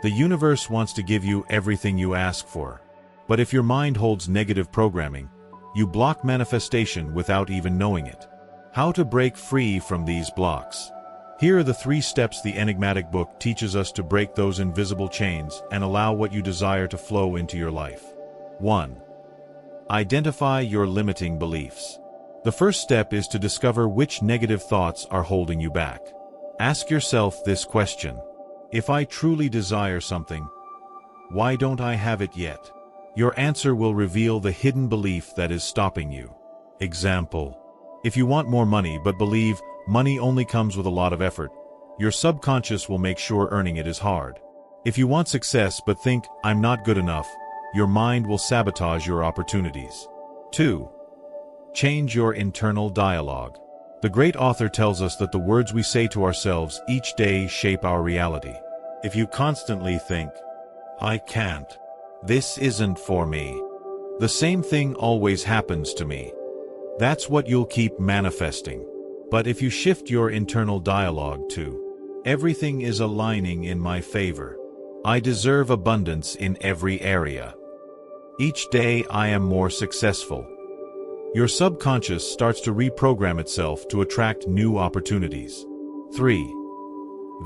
The universe wants to give you everything you ask for. But if your mind holds negative programming, you block manifestation without even knowing it. How to break free from these blocks? Here are the 3 steps the enigmatic book teaches us to break those invisible chains and allow what you desire to flow into your life. 1. Identify your limiting beliefs. The first step is to discover which negative thoughts are holding you back. Ask yourself this question: if I truly desire something, Why don't I have it yet? Your answer will reveal the hidden belief that is stopping you. Example: if you want more money but believe money only comes with a lot of effort, your subconscious will make sure earning it is hard. If you want success but think, I'm not good enough, your mind will sabotage your opportunities. 2. Change your internal dialogue. The great author tells us that the words we say to ourselves each day shape our reality. If you constantly think, I can't, this isn't for me, the same thing always happens to me, that's what you'll keep manifesting. But if you shift your internal dialogue to, everything is aligning in my favor, I deserve abundance in every area, each day I am more successful, your subconscious starts to reprogram itself to attract new opportunities. 3.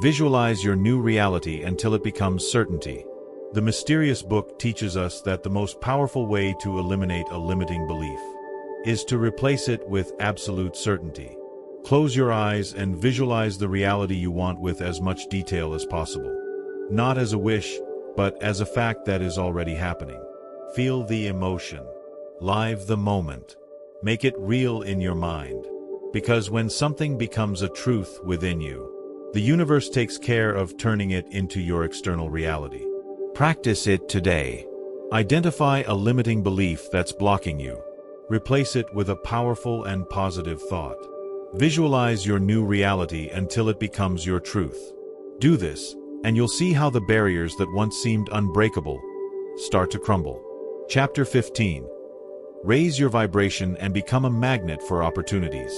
Visualize your new reality until it becomes certainty. The mysterious book teaches us that the most powerful way to eliminate a limiting belief is to replace it with absolute certainty. Close your eyes and visualize the reality you want with as much detail as possible. Not as a wish, but as a fact that is already happening. Feel the emotion. Live the moment. Make it real in your mind. Because when something becomes a truth within you, the universe takes care of turning it into your external reality. Practice it today. Identify a limiting belief that's blocking you. Replace it with a powerful and positive thought. Visualize your new reality until it becomes your truth. Do this, and you'll see how the barriers that once seemed unbreakable start to crumble. Chapter 15. Raise your vibration and become a magnet for opportunities.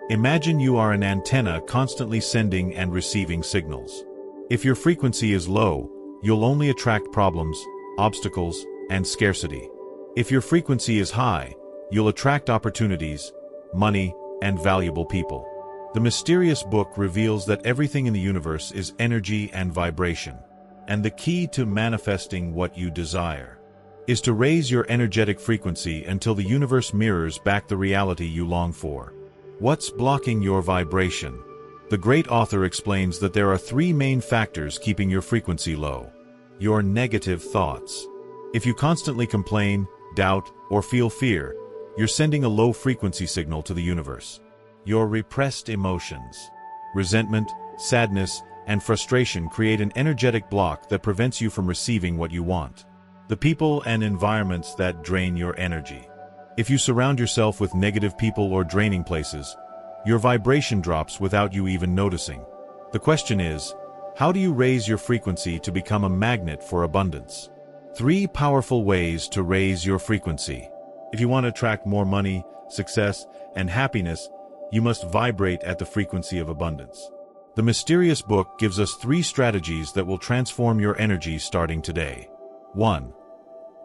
Imagine you are an antenna constantly sending and receiving signals. If your frequency is low, you'll only attract problems, obstacles, and scarcity. If your frequency is high, you'll attract opportunities, money, and valuable people. The mysterious book reveals that everything in the universe is energy and vibration, and the key to manifesting what you desire is to raise your energetic frequency until the universe mirrors back the reality you long for. What's blocking your vibration? The great author explains that there are 3 main factors keeping your frequency low. Your negative thoughts. If you constantly complain, doubt, or feel fear, you're sending a low frequency signal to the universe. Your repressed emotions. Resentment, sadness, and frustration create an energetic block that prevents you from receiving what you want. The people and environments that drain your energy. If you surround yourself with negative people or draining places, your vibration drops without you even noticing. The question is, how do you raise your frequency to become a magnet for abundance? 3 powerful ways to raise your frequency. If you want to attract more money, success, and happiness, you must vibrate at the frequency of abundance. The mysterious book gives us 3 strategies that will transform your energy starting today. 1.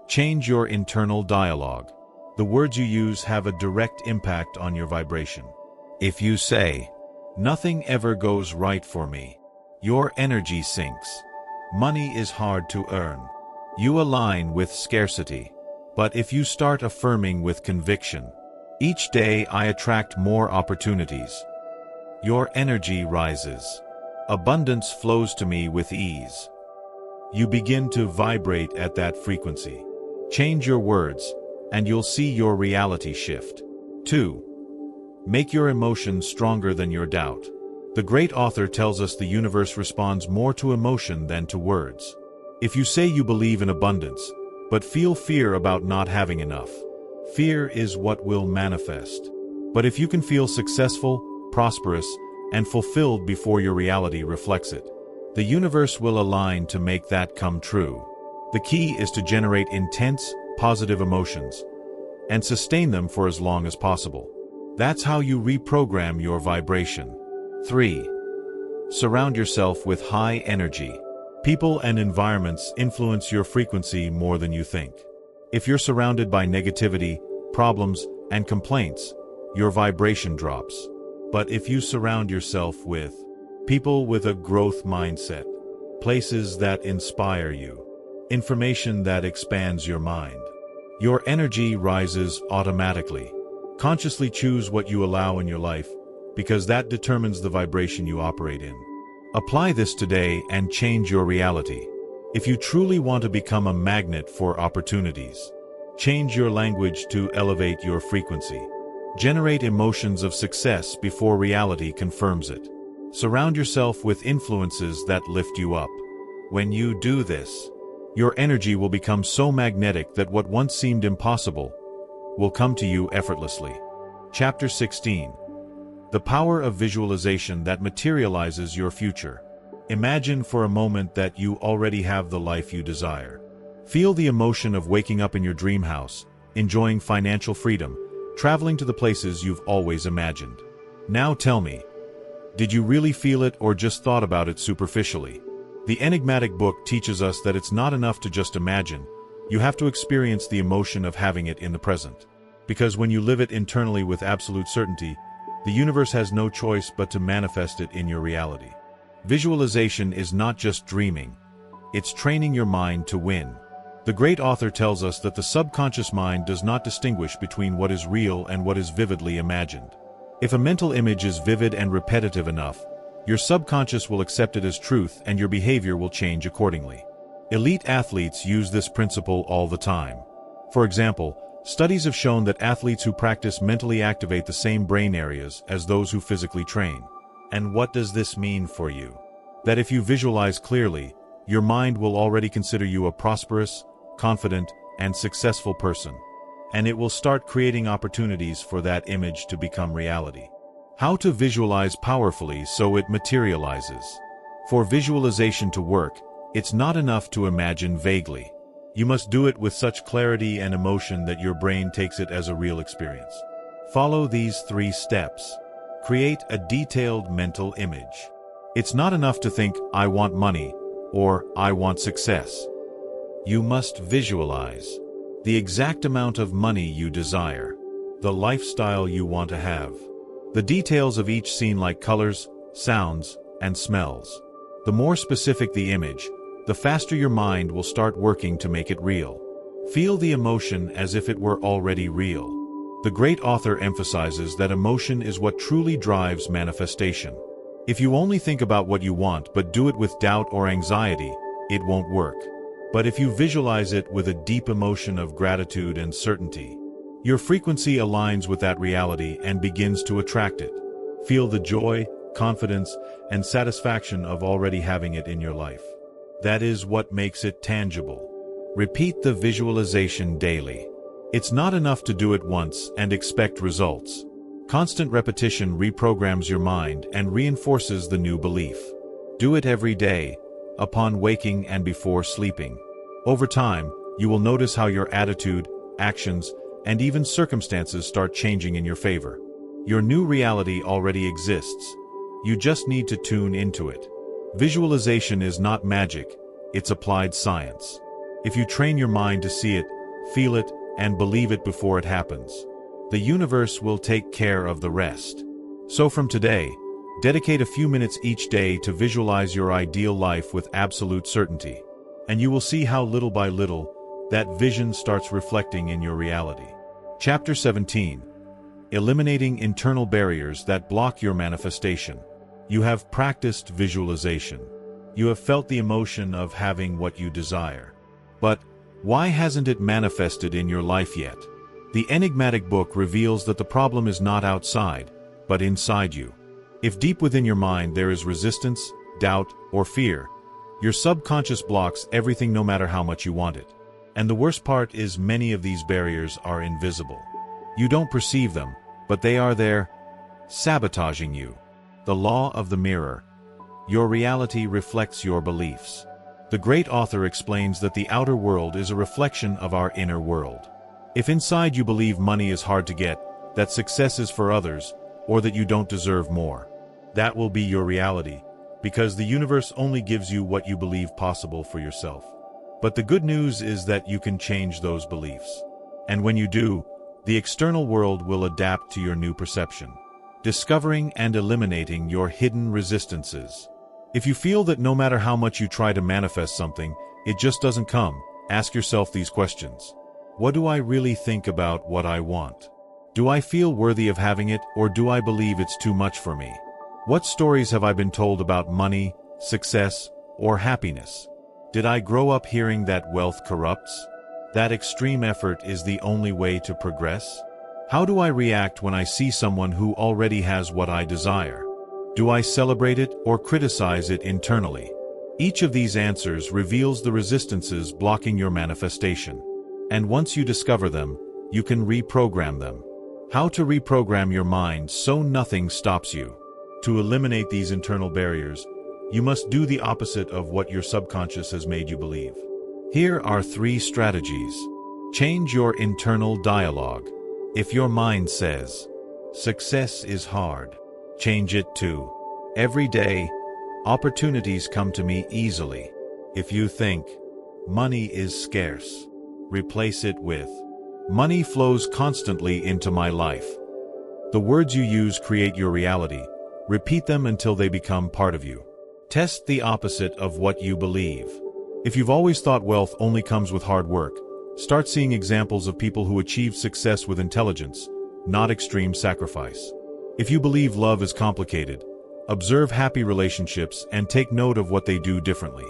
Change your internal dialogue. The words you use have a direct impact on your vibration. If you say, nothing ever goes right for me, your energy sinks. Money is hard to earn. You align with scarcity. But if you start affirming with conviction, each day I attract more opportunities, your energy rises. Abundance flows to me with ease. You begin to vibrate at that frequency. Change your words, and you'll see your reality shift. 2. Make your emotions stronger than your doubt. The great author tells us the universe responds more to emotion than to words. If you say you believe in abundance, but feel fear about not having enough, fear is what will manifest. But if you can feel successful, prosperous, and fulfilled before your reality reflects it, the universe will align to make that come true. The key is to generate intense, positive emotions and sustain them for as long as possible. That's how you reprogram your vibration. 3. Surround yourself with high energy. People and environments influence your frequency more than you think. If you're surrounded by negativity, problems, and complaints, your vibration drops. But if you surround yourself with people with a growth mindset, places that inspire you, information that expands your mind, your energy rises automatically. Consciously choose what you allow in your life, because that determines the vibration you operate in. Apply this today and change your reality. If you truly want to become a magnet for opportunities, change your language to elevate your frequency. Generate emotions of success before reality confirms it. Surround yourself with influences that lift you up. When you do this, your energy will become so magnetic that what once seemed impossible will come to you effortlessly. Chapter 16. The power of visualization that materializes your future. Imagine for a moment that you already have the life you desire. Feel the emotion of waking up in your dream house, enjoying financial freedom, traveling to the places you've always imagined. Now tell me, did you really feel it or just thought about it superficially? The enigmatic book teaches us that it's not enough to just imagine, you have to experience the emotion of having it in the present. Because when you live it internally with absolute certainty, the universe has no choice but to manifest it in your reality. Visualization is not just dreaming, it's training your mind to win. The great author tells us that the subconscious mind does not distinguish between what is real and what is vividly imagined. If a mental image is vivid and repetitive enough, your subconscious will accept it as truth and your behavior will change accordingly. Elite athletes use this principle all the time. For example, studies have shown that athletes who practice mentally activate the same brain areas as those who physically train. And what does this mean for you? That if you visualize clearly, your mind will already consider you a prosperous, confident, and successful person. And it will start creating opportunities for that image to become reality. How to visualize powerfully so it materializes. For visualization to work, it's not enough to imagine vaguely. You must do it with such clarity and emotion that your brain takes it as a real experience. Follow these 3 steps. Create a detailed mental image. It's not enough to think, I want money, or I want success. You must visualize the exact amount of money you desire, the lifestyle you want to have, the details of each scene like colors, sounds, and smells. The more specific the image, the faster your mind will start working to make it real. Feel the emotion as if it were already real. The great author emphasizes that emotion is what truly drives manifestation. If you only think about what you want but do it with doubt or anxiety, it won't work. But if you visualize it with a deep emotion of gratitude and certainty, your frequency aligns with that reality and begins to attract it. Feel the joy, confidence, and satisfaction of already having it in your life. That is what makes it tangible. Repeat the visualization daily. It's not enough to do it once and expect results. Constant repetition reprograms your mind and reinforces the new belief. Do it every day, upon waking and before sleeping. Over time, you will notice how your attitude, actions, and even circumstances start changing in your favor. Your new reality already exists. You just need to tune into it. Visualization is not magic, it's applied science. If you train your mind to see it, feel it, and believe it before it happens, the universe will take care of the rest. So from today, dedicate a few minutes each day to visualize your ideal life with absolute certainty. And you will see how little by little, that vision starts reflecting in your reality. Chapter 17. Eliminating internal barriers that block your manifestation. You have practiced visualization. You have felt the emotion of having what you desire. But why hasn't it manifested in your life yet? The enigmatic book reveals that the problem is not outside, but inside you. If deep within your mind there is resistance, doubt, or fear, your subconscious blocks everything no matter how much you want it. And the worst part is many of these barriers are invisible. You don't perceive them, but they are there, sabotaging you. The law of the mirror. Your reality reflects your beliefs. The great author explains that the outer world is a reflection of our inner world. If inside you believe money is hard to get, that success is for others, or that you don't deserve more, that will be your reality, because the universe only gives you what you believe possible for yourself. But the good news is that you can change those beliefs. And when you do, the external world will adapt to your new perception, discovering and eliminating your hidden resistances. If you feel that no matter how much you try to manifest something, it just doesn't come, ask yourself these questions. What do I really think about what I want? Do I feel worthy of having it, or do I believe it's too much for me? What stories have I been told about money, success, or happiness? Did I grow up hearing that wealth corrupts? That extreme effort is the only way to progress? How do I react when I see someone who already has what I desire? Do I celebrate it or criticize it internally? Each of these answers reveals the resistances blocking your manifestation. And once you discover them, you can reprogram them. How to reprogram your mind so nothing stops you. To eliminate these internal barriers, you must do the opposite of what your subconscious has made you believe. Here are 3 strategies. Change your internal dialogue. If your mind says, "Success is hard," change it to, "Every day, opportunities come to me easily." If you think, "Money is scarce," replace it with, "Money flows constantly into my life." The words you use create your reality. Repeat them until they become part of you. Test the opposite of what you believe. If you've always thought wealth only comes with hard work, start seeing examples of people who achieve success with intelligence, not extreme sacrifice. If you believe love is complicated, observe happy relationships and take note of what they do differently.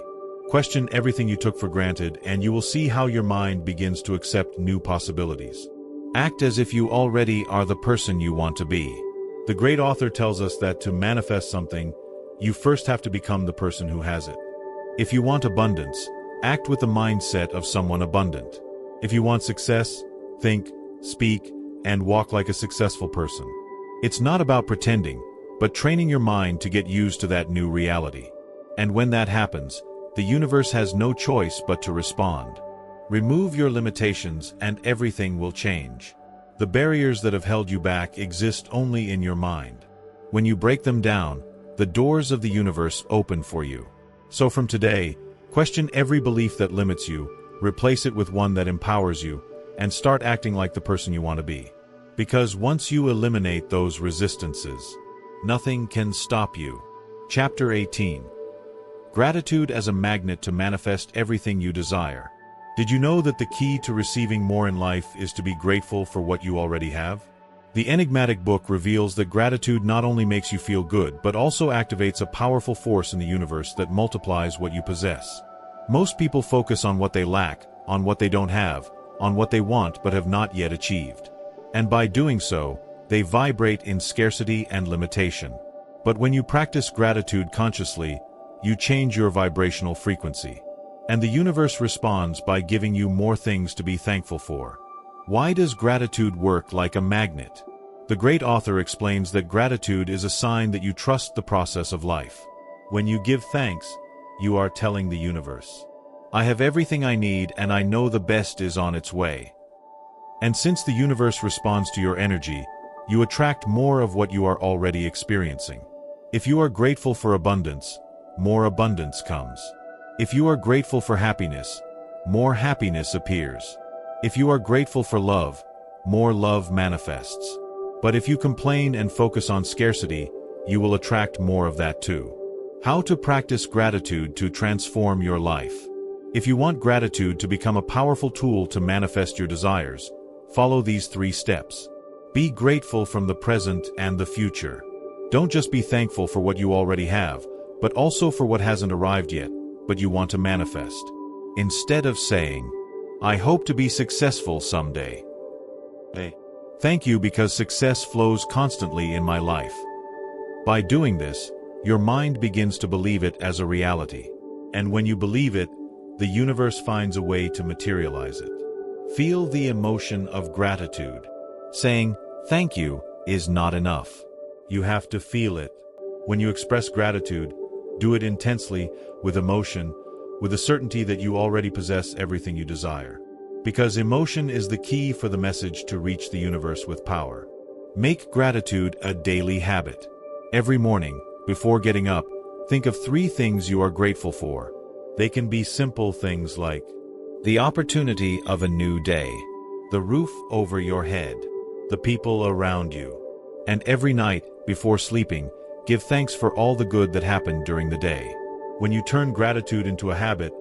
Question everything you took for granted and you will see how your mind begins to accept new possibilities. Act as if you already are the person you want to be. The great author tells us that to manifest something, you first have to become the person who has it. If you want abundance, act with the mindset of someone abundant. If you want success, think, speak, and walk like a successful person. It's not about pretending, but training your mind to get used to that new reality. And when that happens, the universe has no choice but to respond. Remove your limitations and everything will change. The barriers that have held you back exist only in your mind. When you break them down, the doors of the universe open for you. So from today, question every belief that limits you, replace it with one that empowers you, and start acting like the person you want to be. Because once you eliminate those resistances, nothing can stop you. Chapter 18. Gratitude as a magnet to manifest everything you desire. Did you know that the key to receiving more in life is to be grateful for what you already have? The enigmatic book reveals that gratitude not only makes you feel good, but also activates a powerful force in the universe that multiplies what you possess. Most people focus on what they lack, on what they don't have, on what they want but have not yet achieved. And by doing so, they vibrate in scarcity and limitation. But when you practice gratitude consciously, you change your vibrational frequency. And the universe responds by giving you more things to be thankful for. Why does gratitude work like a magnet? The great author explains that gratitude is a sign that you trust the process of life. When you give thanks, you are telling the universe, "I have everything I need and I know the best is on its way." And since the universe responds to your energy, you attract more of what you are already experiencing. If you are grateful for abundance, more abundance comes. If you are grateful for happiness, more happiness appears. If you are grateful for love, more love manifests. But if you complain and focus on scarcity, you will attract more of that too. How to practice gratitude to transform your life. If you want gratitude to become a powerful tool to manifest your desires, follow these 3 steps. Be grateful from the present and the future. Don't just be thankful for what you already have, but also for what hasn't arrived yet, but you want to manifest. Instead of saying, "I hope to be successful someday," say, "Thank you because success flows constantly in my life." By doing this, your mind begins to believe it as a reality. And when you believe it, the universe finds a way to materialize it. Feel the emotion of gratitude. Saying, "Thank you," is not enough. You have to feel it. When you express gratitude, do it intensely, with emotion, with the certainty that you already possess everything you desire. Because emotion is the key for the message to reach the universe with power. Make gratitude a daily habit. Every morning, before getting up, think of 3 things you are grateful for. They can be simple things like the opportunity of a new day, the roof over your head, the people around you. And every night, before sleeping, give thanks for all the good that happened during the day. When you turn gratitude into a habit,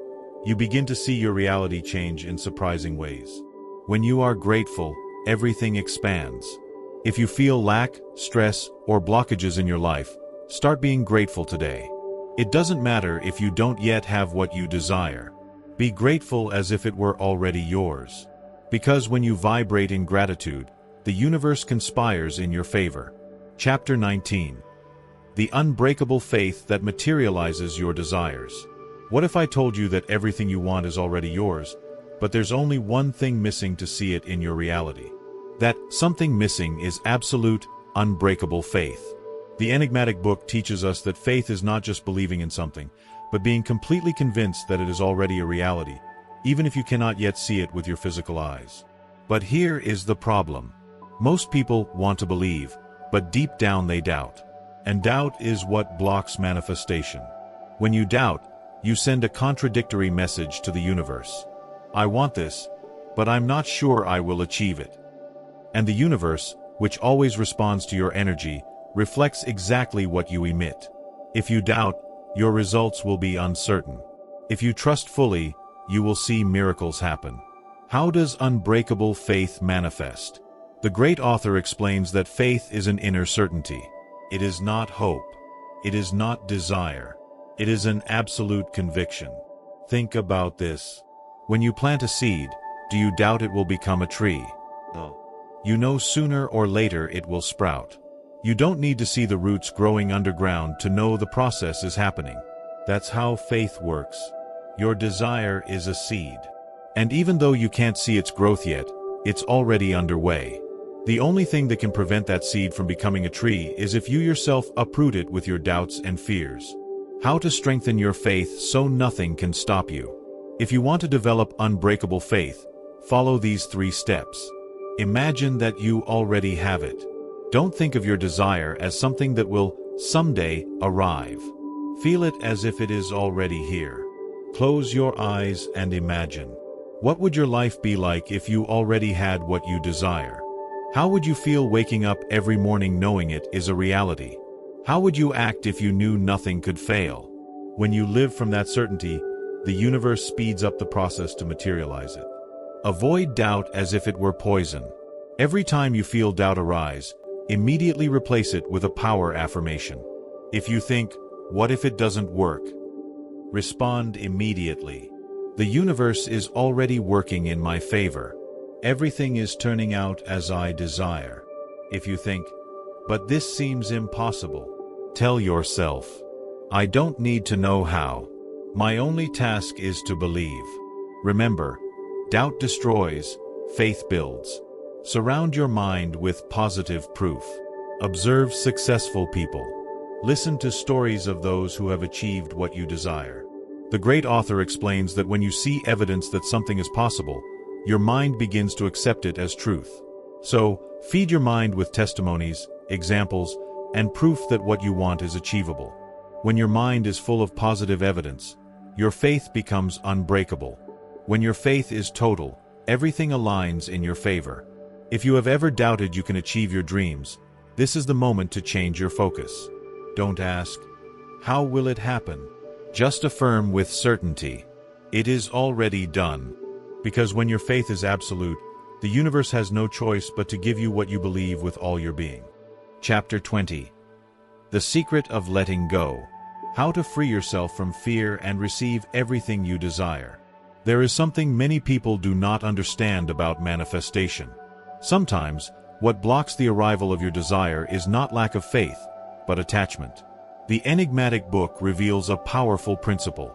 you begin to see your reality change in surprising ways. When you are grateful, everything expands. If you feel lack, stress, or blockages in your life, start being grateful today. It doesn't matter if you don't yet have what you desire. Be grateful as if it were already yours. Because when you vibrate in gratitude, the universe conspires in your favor. Chapter 19. The unbreakable faith that materializes your desires. What if I told you that everything you want is already yours, but there's only one thing missing to see it in your reality? That something missing is absolute, unbreakable faith. The enigmatic book teaches us that faith is not just believing in something, but being completely convinced that it is already a reality, even if you cannot yet see it with your physical eyes. But here is the problem. Most people want to believe, but deep down they doubt. And doubt is what blocks manifestation. When you doubt, you send a contradictory message to the universe. I want this, but I'm not sure I will achieve it. And the universe, which always responds to your energy, reflects exactly what you emit. If you doubt, your results will be uncertain. If you trust fully, you will see miracles happen. How does unbreakable faith manifest? The great author explains that faith is an inner certainty. It is not hope. It is not desire. It is an absolute conviction. Think about this. When you plant a seed, do you doubt it will become a tree? No. You know sooner or later it will sprout. You don't need to see the roots growing underground to know the process is happening. That's how faith works. Your desire is a seed. And even though you can't see its growth yet, it's already underway. The only thing that can prevent that seed from becoming a tree is if you yourself uproot it with your doubts and fears. How to strengthen your faith so nothing can stop you. If you want to develop unbreakable faith, follow these 3 steps. Imagine that you already have it. Don't think of your desire as something that will someday arrive. Feel it as if it is already here. Close your eyes and imagine. What would your life be like if you already had what you desire? How would you feel waking up every morning knowing it is a reality? How would you act if you knew nothing could fail? When you live from that certainty, the universe speeds up the process to materialize it. Avoid doubt as if it were poison. Every time you feel doubt arise, immediately replace it with a power affirmation. If you think, "What if it doesn't work?" Respond immediately. The universe is already working in my favor. Everything is turning out as I desire. If you think, "But this seems impossible," tell yourself, "I don't need to know how. My only task is to believe." Remember, doubt destroys, faith builds. Surround your mind with positive proof. Observe successful people. Listen to stories of those who have achieved what you desire. The great author explains that when you see evidence that something is possible, your mind begins to accept it as truth. So, feed your mind with testimonies, examples, and proof that what you want is achievable. When your mind is full of positive evidence, your faith becomes unbreakable. When your faith is total, everything aligns in your favor. If you have ever doubted you can achieve your dreams, this is the moment to change your focus. Don't ask, "How will it happen?" Just affirm with certainty, "It is already done." Because when your faith is absolute, the universe has no choice but to give you what you believe with all your being. Chapter 20. The Secret of Letting Go. How to free yourself from fear and receive everything you desire. There is something many people do not understand about manifestation. Sometimes, what blocks the arrival of your desire is not lack of faith, but attachment. The enigmatic book reveals a powerful principle.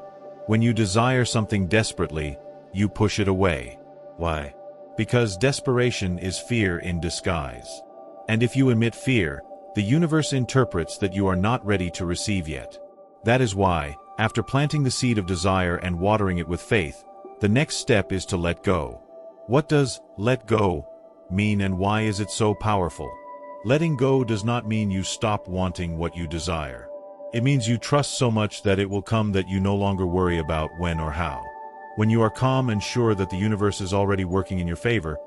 When you desire something desperately, you push it away. Why? Because desperation is fear in disguise. And if you emit fear, the universe interprets that you are not ready to receive yet. That is why, after planting the seed of desire and watering it with faith, the next step is to let go. What does "let go" mean and why is it so powerful? Letting go does not mean you stop wanting what you desire. It means you trust so much that it will come that you no longer worry about when or how. When you are calm and sure that the universe is already working in your favor,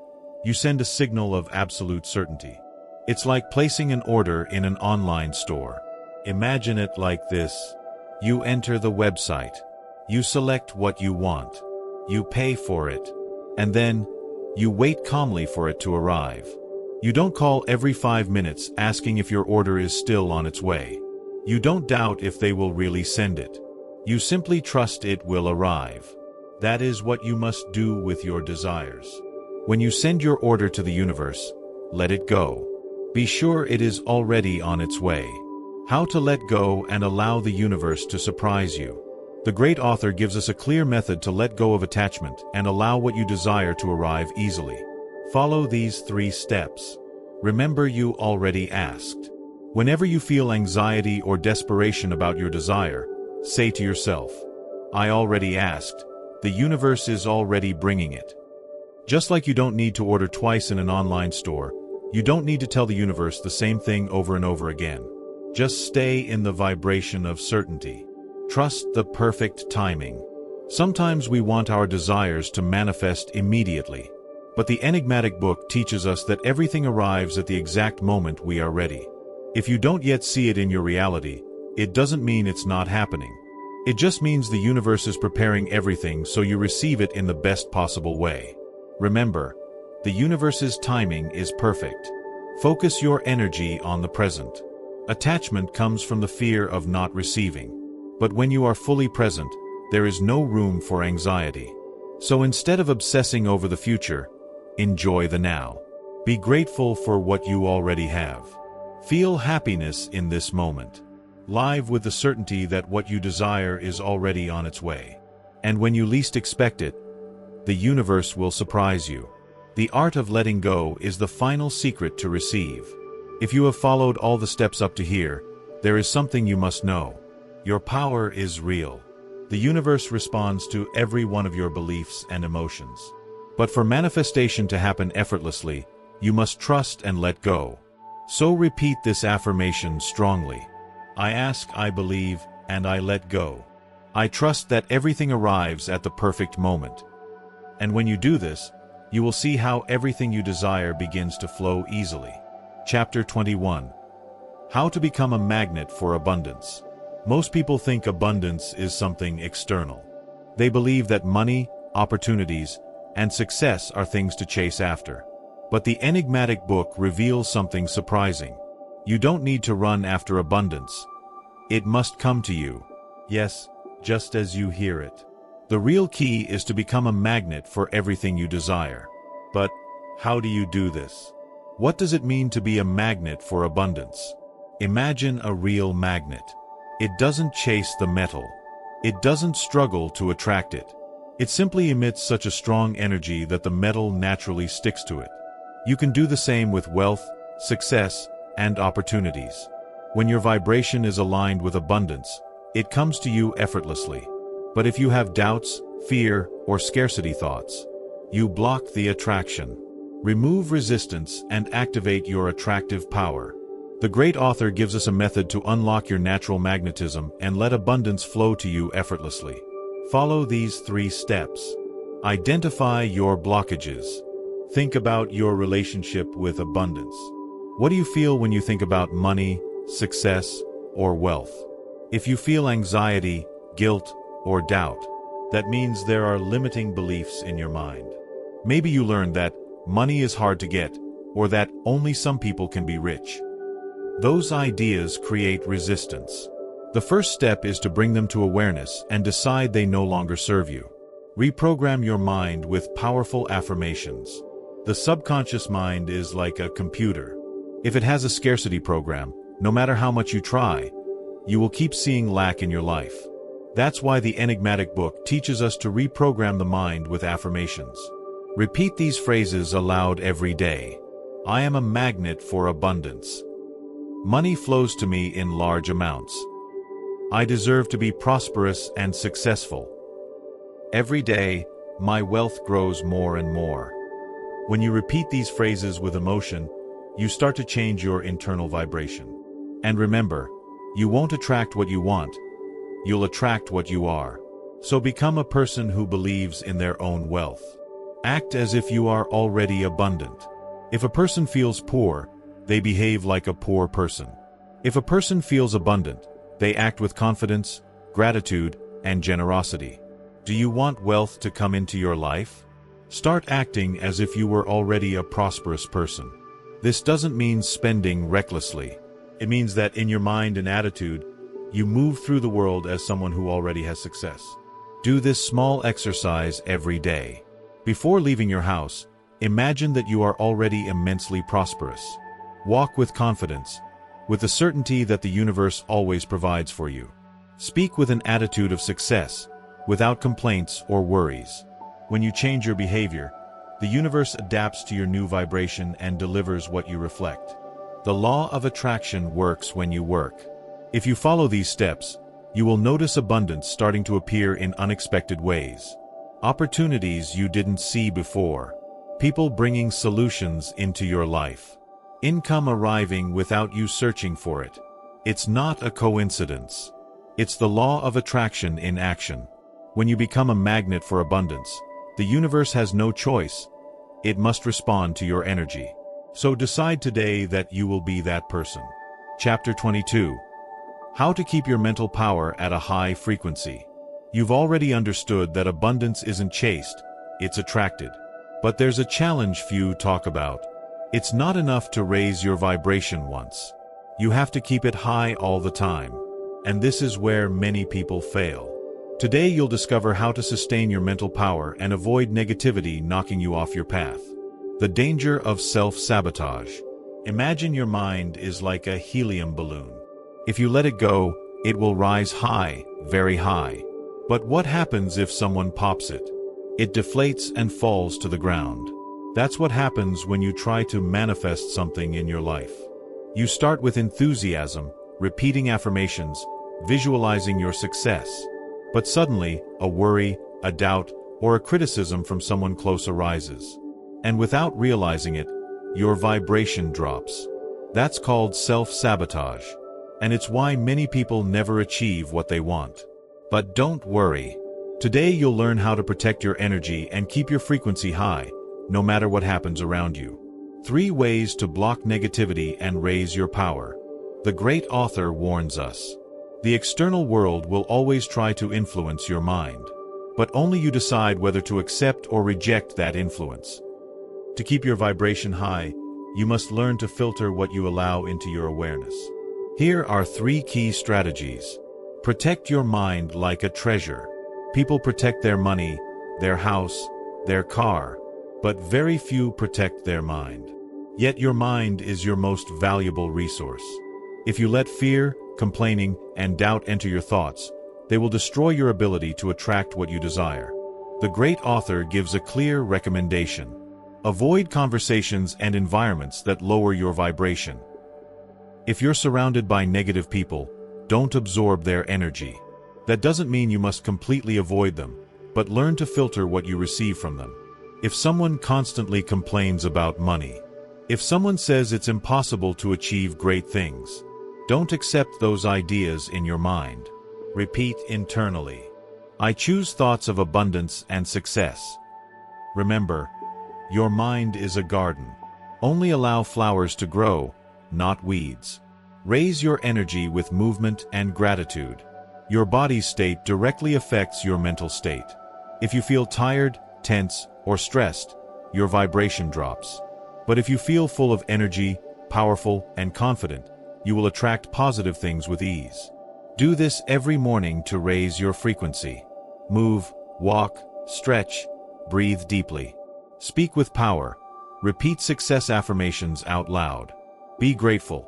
you send a signal of absolute certainty. It's like placing an order in an online store. Imagine it like this. You enter the website. You select what you want. You pay for it. And then, you wait calmly for it to arrive. You don't call every 5 minutes asking if your order is still on its way. You don't doubt if they will really send it. You simply trust it will arrive. That is what you must do with your desires. When you send your order to the universe, let it go. Be sure it is already on its way. How to let go and allow the universe to surprise you. The great author gives us a clear method to let go of attachment and allow what you desire to arrive easily. Follow these 3 steps. Remember, you already asked. Whenever you feel anxiety or desperation about your desire, say to yourself, I already asked. The universe is already bringing it. Just like you don't need to order twice in an online store, you don't need to tell the universe the same thing over and over again. Just stay in the vibration of certainty. Trust the perfect timing. Sometimes we want our desires to manifest immediately, but the enigmatic book teaches us that everything arrives at the exact moment we are ready. If you don't yet see it in your reality, it doesn't mean it's not happening. It just means the universe is preparing everything so you receive it in the best possible way. Remember, the universe's timing is perfect. Focus your energy on the present. Attachment comes from the fear of not receiving. But when you are fully present, there is no room for anxiety. So instead of obsessing over the future, enjoy the now. Be grateful for what you already have. Feel happiness in this moment. Live with the certainty that what you desire is already on its way. And when you least expect it, the universe will surprise you. The art of letting go is the final secret to receive. If you have followed all the steps up to here, there is something you must know. Your power is real. The universe responds to every one of your beliefs and emotions. But for manifestation to happen effortlessly, you must trust and let go. So repeat this affirmation strongly. I ask, I believe, and I let go. I trust that everything arrives at the perfect moment. And when you do this, you will see how everything you desire begins to flow easily. Chapter 21. How to become a magnet for abundance. Most people think abundance is something external. They believe that money, opportunities, and success are things to chase after. But the enigmatic book reveals something surprising. You don't need to run after abundance. It must come to you. Yes, just as you hear it. The real key is to become a magnet for everything you desire. But how do you do this? What does it mean to be a magnet for abundance? Imagine a real magnet. It doesn't chase the metal. It doesn't struggle to attract it. It simply emits such a strong energy that the metal naturally sticks to it. You can do the same with wealth, success, and opportunities. When your vibration is aligned with abundance, it comes to you effortlessly. But if you have doubts, fear, or scarcity thoughts, you block the attraction. Remove resistance and activate your attractive power. The great author gives us a method to unlock your natural magnetism and let abundance flow to you effortlessly. Follow these 3 steps. Identify your blockages. Think about your relationship with abundance. What do you feel when you think about money, success, or wealth? If you feel anxiety, guilt, or doubt, that means there are limiting beliefs in your mind. Maybe you learned that money is hard to get, or that only some people can be rich. Those ideas create resistance. The first step is to bring them to awareness and decide they no longer serve you. Reprogram your mind with powerful affirmations. The subconscious mind is like a computer. If it has a scarcity program, no matter how much you try, you will keep seeing lack in your life. That's why the enigmatic book teaches us to reprogram the mind with affirmations. Repeat these phrases aloud every day. I am a magnet for abundance. Money flows to me in large amounts. I deserve to be prosperous and successful. Every day, my wealth grows more and more. When you repeat these phrases with emotion, you start to change your internal vibration. And remember, you won't attract what you want, you'll attract what you are. So become a person who believes in their own wealth. Act as if you are already abundant. If a person feels poor, they behave like a poor person. If a person feels abundant, they act with confidence, gratitude, and generosity. Do you want wealth to come into your life? Start acting as if you were already a prosperous person. This doesn't mean spending recklessly. It means that in your mind and attitude, You move through the world as someone who already has success. Do this small exercise every day. Before leaving your house, imagine that you are already immensely prosperous. Walk with confidence, with the certainty that the universe always provides for you. Speak with an attitude of success, without complaints or worries. When you change your behavior, the universe adapts to your new vibration and delivers what you reflect. The law of attraction works when you work. If you follow these steps, you will notice abundance starting to appear in unexpected ways. Opportunities you didn't see before. People bringing solutions into your life. Income arriving without you searching for it. It's not a coincidence. It's the law of attraction in action. When you become a magnet for abundance, the universe has no choice. It must respond to your energy. So decide today that you will be that person. Chapter 22. How to keep your mental power at a high frequency. You've already understood that abundance isn't chased, it's attracted. But there's a challenge few talk about. It's not enough to raise your vibration once. You have to keep it high all the time. And this is where many people fail. Today you'll discover how to sustain your mental power and avoid negativity knocking you off your path. The danger of self-sabotage. Imagine your mind is like a helium balloon. If you let it go, it will rise high, very high. But what happens if someone pops it? It deflates and falls to the ground. That's what happens when you try to manifest something in your life. You start with enthusiasm, repeating affirmations, visualizing your success. But suddenly, a worry, a doubt, or a criticism from someone close arises. And without realizing it, your vibration drops. That's called self-sabotage. And it's why many people never achieve what they want. But don't worry. Today you'll learn how to protect your energy and keep your frequency high, no matter what happens around you. 3 ways to block negativity and raise your power. The great author warns us. The external world will always try to influence your mind. But only you decide whether to accept or reject that influence. To keep your vibration high, you must learn to filter what you allow into your awareness. Here are 3 key strategies. Protect your mind like a treasure. People protect their money, their house, their car, but very few protect their mind. Yet your mind is your most valuable resource. If you let fear, complaining, and doubt enter your thoughts, they will destroy your ability to attract what you desire. The great author gives a clear recommendation. Avoid conversations and environments that lower your vibration. If you're surrounded by negative people, don't absorb their energy. That doesn't mean you must completely avoid them, but learn to filter what you receive from them. If someone constantly complains about money, if someone says it's impossible to achieve great things, don't accept those ideas in your mind. Repeat internally. I choose thoughts of abundance and success. Remember, your mind is a garden. Only allow flowers to grow, not weeds. Raise your energy with movement and gratitude. Your body's state directly affects your mental state. If you feel tired, tense, or stressed, your vibration drops. But if you feel full of energy, powerful, and confident, you will attract positive things with ease. Do this every morning to raise your frequency. Move, walk, stretch, breathe deeply. Speak with power. Repeat success affirmations out loud. Be grateful.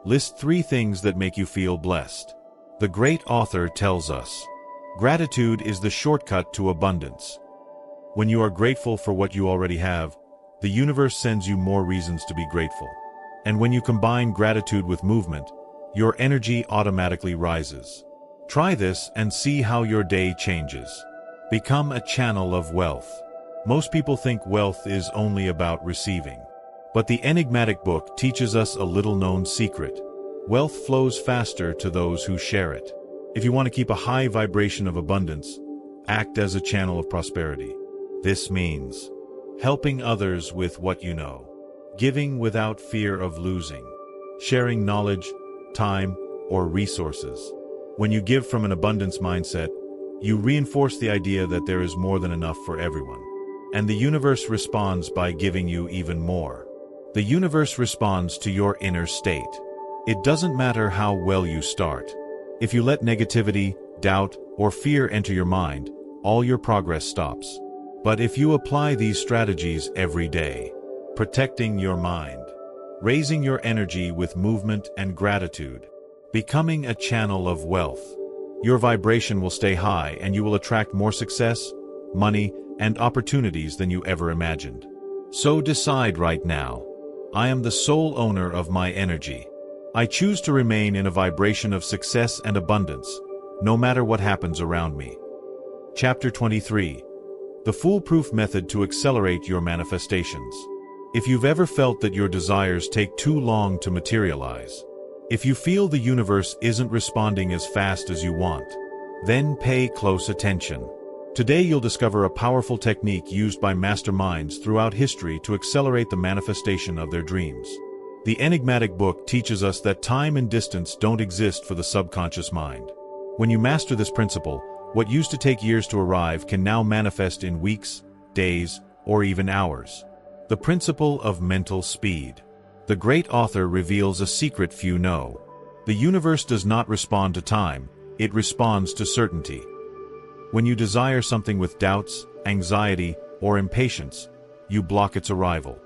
List 3 things that make you feel blessed. The great author tells us, gratitude is the shortcut to abundance. When you are grateful for what you already have, the universe sends you more reasons to be grateful. And when you combine gratitude with movement, your energy automatically rises. Try this and see how your day changes. Become a channel of wealth. Most people think wealth is only about receiving. But the enigmatic book teaches us a little-known secret. Wealth flows faster to those who share it. If you want to keep a high vibration of abundance, act as a channel of prosperity. This means helping others with what you know, giving without fear of losing, sharing knowledge, time, or resources. When you give from an abundance mindset, you reinforce the idea that there is more than enough for everyone. And the universe responds by giving you even more. The universe responds to your inner state. It doesn't matter how well you start. If you let negativity, doubt, or fear enter your mind, all your progress stops. But if you apply these strategies every day, protecting your mind, raising your energy with movement and gratitude, becoming a channel of wealth, your vibration will stay high and you will attract more success, money, and opportunities than you ever imagined. So decide right now. I am the sole owner of my energy. I choose to remain in a vibration of success and abundance, no matter what happens around me. Chapter 23. The Foolproof Method to Accelerate Your Manifestations. If you've ever felt that your desires take too long to materialize, if you feel the universe isn't responding as fast as you want, then pay close attention. Today you'll discover a powerful technique used by masterminds throughout history to accelerate the manifestation of their dreams. The enigmatic book teaches us that time and distance don't exist for the subconscious mind. When you master this principle, what used to take years to arrive can now manifest in weeks, days, or even hours. The principle of mental speed. The great author reveals a secret few know. The universe does not respond to time, it responds to certainty. When you desire something with doubts, anxiety, or impatience, you block its arrival.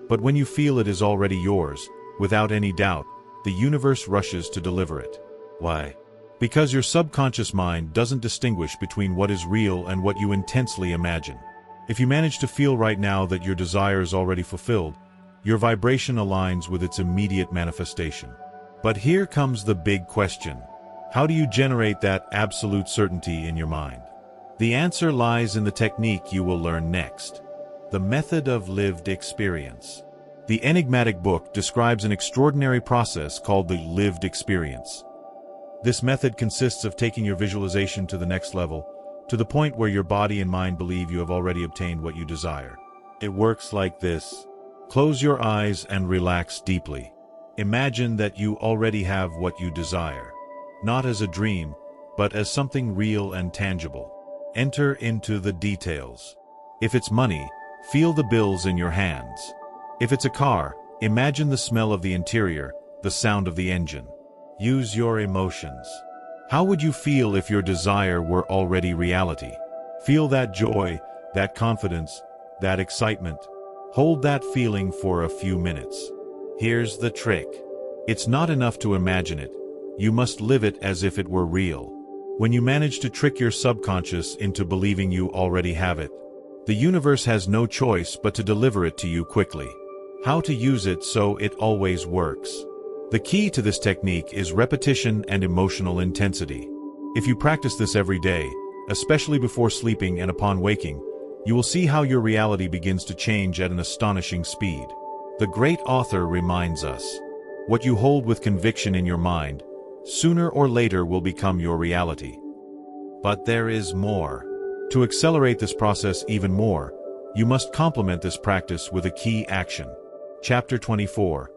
But when you feel it is already yours, without any doubt, the universe rushes to deliver it. Why? Because your subconscious mind doesn't distinguish between what is real and what you intensely imagine. If you manage to feel right now that your desire is already fulfilled, your vibration aligns with its immediate manifestation. But here comes the big question. How do you generate that absolute certainty in your mind? The answer lies in the technique you will learn next. The method of lived experience. The enigmatic book describes an extraordinary process called the lived experience. This method consists of taking your visualization to the next level, to the point where your body and mind believe you have already obtained what you desire. It works like this. Close your eyes and relax deeply. Imagine that you already have what you desire. Not as a dream, but as something real and tangible. Enter into the details. If it's money, feel the bills in your hands. If it's a car, imagine the smell of the interior, the sound of the engine. Use your emotions. How would you feel if your desire were already reality? Feel that joy, that confidence, that excitement. Hold that feeling for a few minutes. Here's the trick. It's not enough to imagine it. You must live it as if it were real. When you manage to trick your subconscious into believing you already have it, the universe has no choice but to deliver it to you quickly. How to use it so it always works. The key to this technique is repetition and emotional intensity. If you practice this every day, especially before sleeping and upon waking, you will see how your reality begins to change at an astonishing speed. The great author reminds us, what you hold with conviction in your mind, sooner or later will become your reality. But there is more. To accelerate this process even more, you must complement this practice with a key action. Chapter 24.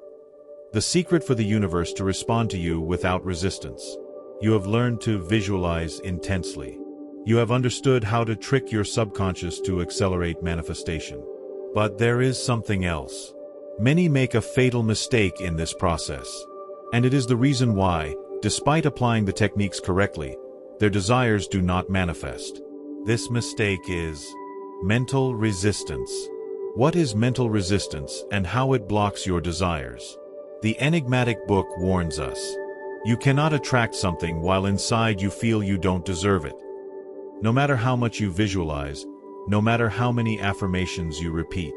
The secret for the universe to respond to you without resistance. You have learned to visualize intensely. You have understood how to trick your subconscious to accelerate manifestation. But there is something else. Many make a fatal mistake in this process. And it is the reason why, despite applying the techniques correctly, their desires do not manifest. This mistake is mental resistance. What is mental resistance and how it blocks your desires? The enigmatic book warns us. You cannot attract something while inside you feel you don't deserve it. No matter how much you visualize, no matter how many affirmations you repeat,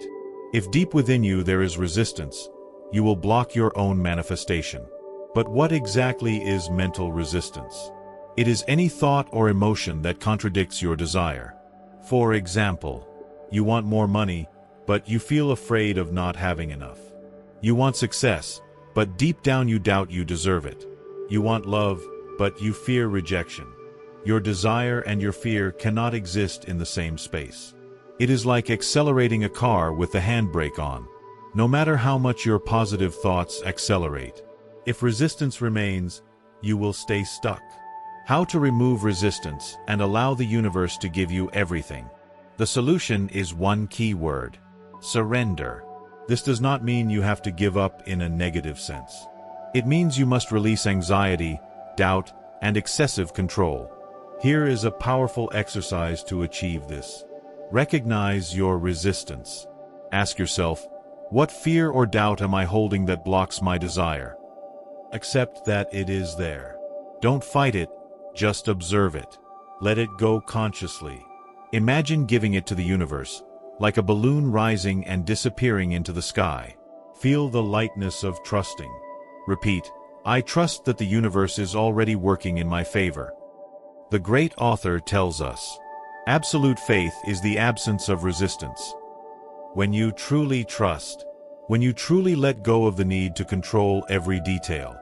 if deep within you there is resistance, you will block your own manifestation. But what exactly is mental resistance? It is any thought or emotion that contradicts your desire. For example, you want more money, but you feel afraid of not having enough. You want success, but deep down you doubt you deserve it. You want love, but you fear rejection. Your desire and your fear cannot exist in the same space. It is like accelerating a car with the handbrake on. No matter how much your positive thoughts accelerate, if resistance remains, you will stay stuck. How to remove resistance and allow the universe to give you everything? The solution is one key word: surrender. This does not mean you have to give up in a negative sense. It means you must release anxiety, doubt, and excessive control. Here is a powerful exercise to achieve this. Recognize your resistance. Ask yourself, what fear or doubt am I holding that blocks my desire? Accept that it is there. Don't fight it, just observe it. Let it go consciously. Imagine giving it to the universe, like a balloon rising and disappearing into the sky. Feel the lightness of trusting. Repeat, I trust that the universe is already working in my favor. The great author tells us, absolute faith is the absence of resistance. When you truly trust, when you truly let go of the need to control every detail,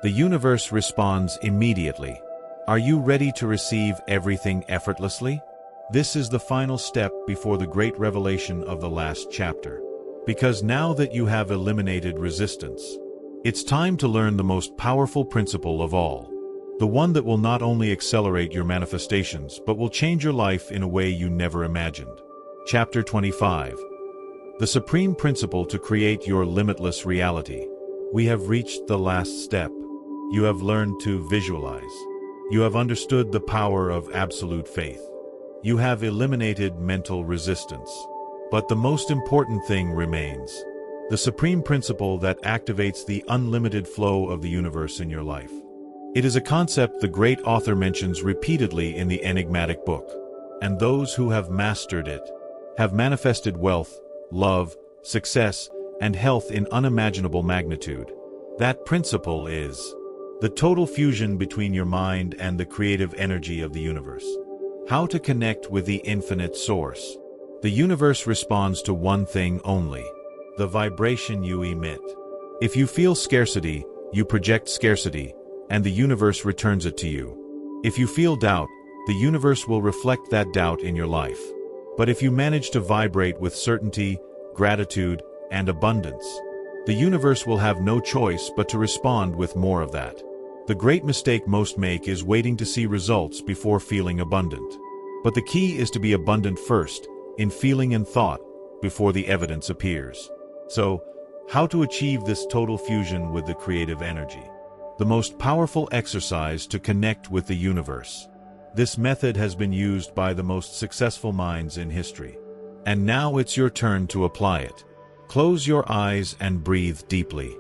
the universe responds immediately. Are you ready to receive everything effortlessly? This is the final step before the great revelation of the last chapter. Because now that you have eliminated resistance, it's time to learn the most powerful principle of all. The one that will not only accelerate your manifestations, but will change your life in a way you never imagined. Chapter 25. The supreme principle to create your limitless reality. We have reached the last step. You have learned to visualize. You have understood the power of absolute faith. You have eliminated mental resistance. But the most important thing remains. The supreme principle that activates the unlimited flow of the universe in your life. It is a concept the great author mentions repeatedly in the enigmatic book. And those who have mastered it have manifested wealth, love, success, and health in unimaginable magnitude. That principle is the total fusion between your mind and the creative energy of the universe. How to connect with the infinite source. The universe responds to one thing only: the vibration you emit. If you feel scarcity, you project scarcity, and the universe returns it to you. If you feel doubt, the universe will reflect that doubt in your life. But if you manage to vibrate with certainty, gratitude, and abundance, the universe will have no choice but to respond with more of that. The great mistake most make is waiting to see results before feeling abundant. But the key is to be abundant first, in feeling and thought, before the evidence appears. So, how to achieve this total fusion with the creative energy? The most powerful exercise to connect with the universe. This method has been used by the most successful minds in history. And now it's your turn to apply it. Close your eyes and breathe deeply.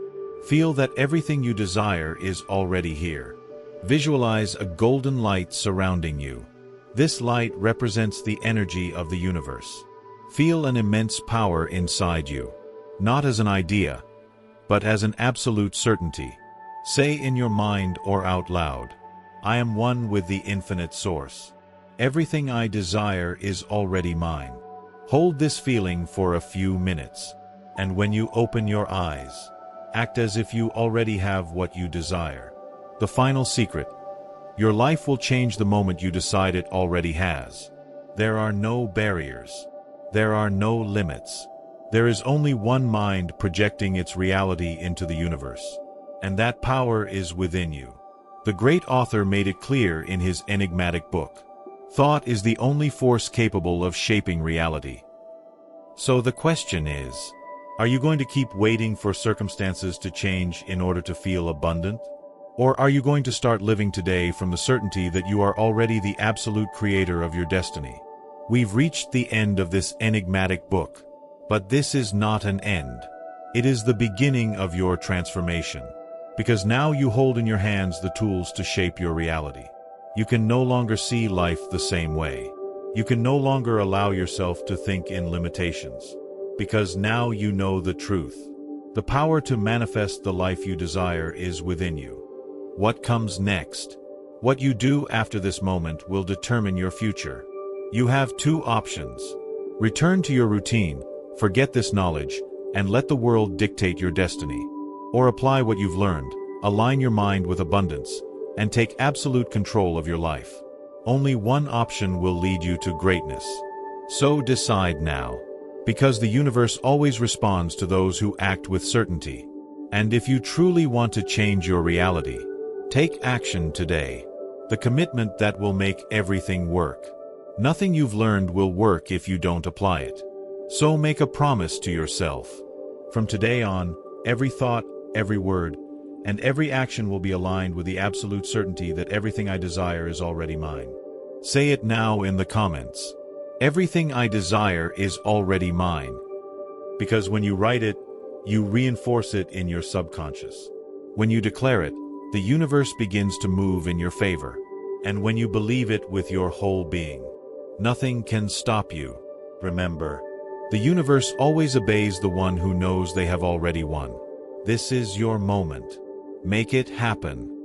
Feel that everything you desire is already here. Visualize a golden light surrounding you. This light represents the energy of the universe. Feel an immense power inside you, not as an idea, but as an absolute certainty. Say in your mind or out loud, I am one with the infinite source. Everything I desire is already mine. Hold this feeling for a few minutes, and when you open your eyes, act as if you already have what you desire. The final secret: your life will change the moment you decide it already has. There are no barriers. There are no limits. There is only one mind projecting its reality into the universe. And that power is within you. The great author made it clear in his enigmatic book. Thought is the only force capable of shaping reality. So the question is, are you going to keep waiting for circumstances to change in order to feel abundant? Or are you going to start living today from the certainty that you are already the absolute creator of your destiny? We've reached the end of this enigmatic book. But this is not an end. It is the beginning of your transformation. Because now you hold in your hands the tools to shape your reality. You can no longer see life the same way. You can no longer allow yourself to think in limitations. Because now you know the truth. The power to manifest the life you desire is within you. What comes next? What you do after this moment will determine your future. You have two options. Return to your routine, forget this knowledge, and let the world dictate your destiny. Or apply what you've learned, align your mind with abundance, and take absolute control of your life. Only one option will lead you to greatness. So decide now. Because the universe always responds to those who act with certainty. And if you truly want to change your reality, take action today. The commitment that will make everything work. Nothing you've learned will work if you don't apply it. So make a promise to yourself. From today on, every thought, every word, and every action will be aligned with the absolute certainty that everything I desire is already mine. Say it now in the comments. Everything I desire is already mine. Because when you write it, you reinforce it in your subconscious. When you declare it, the universe begins to move in your favor. And when you believe it with your whole being, nothing can stop you. Remember, the universe always obeys the one who knows they have already won. This is your moment. Make it happen.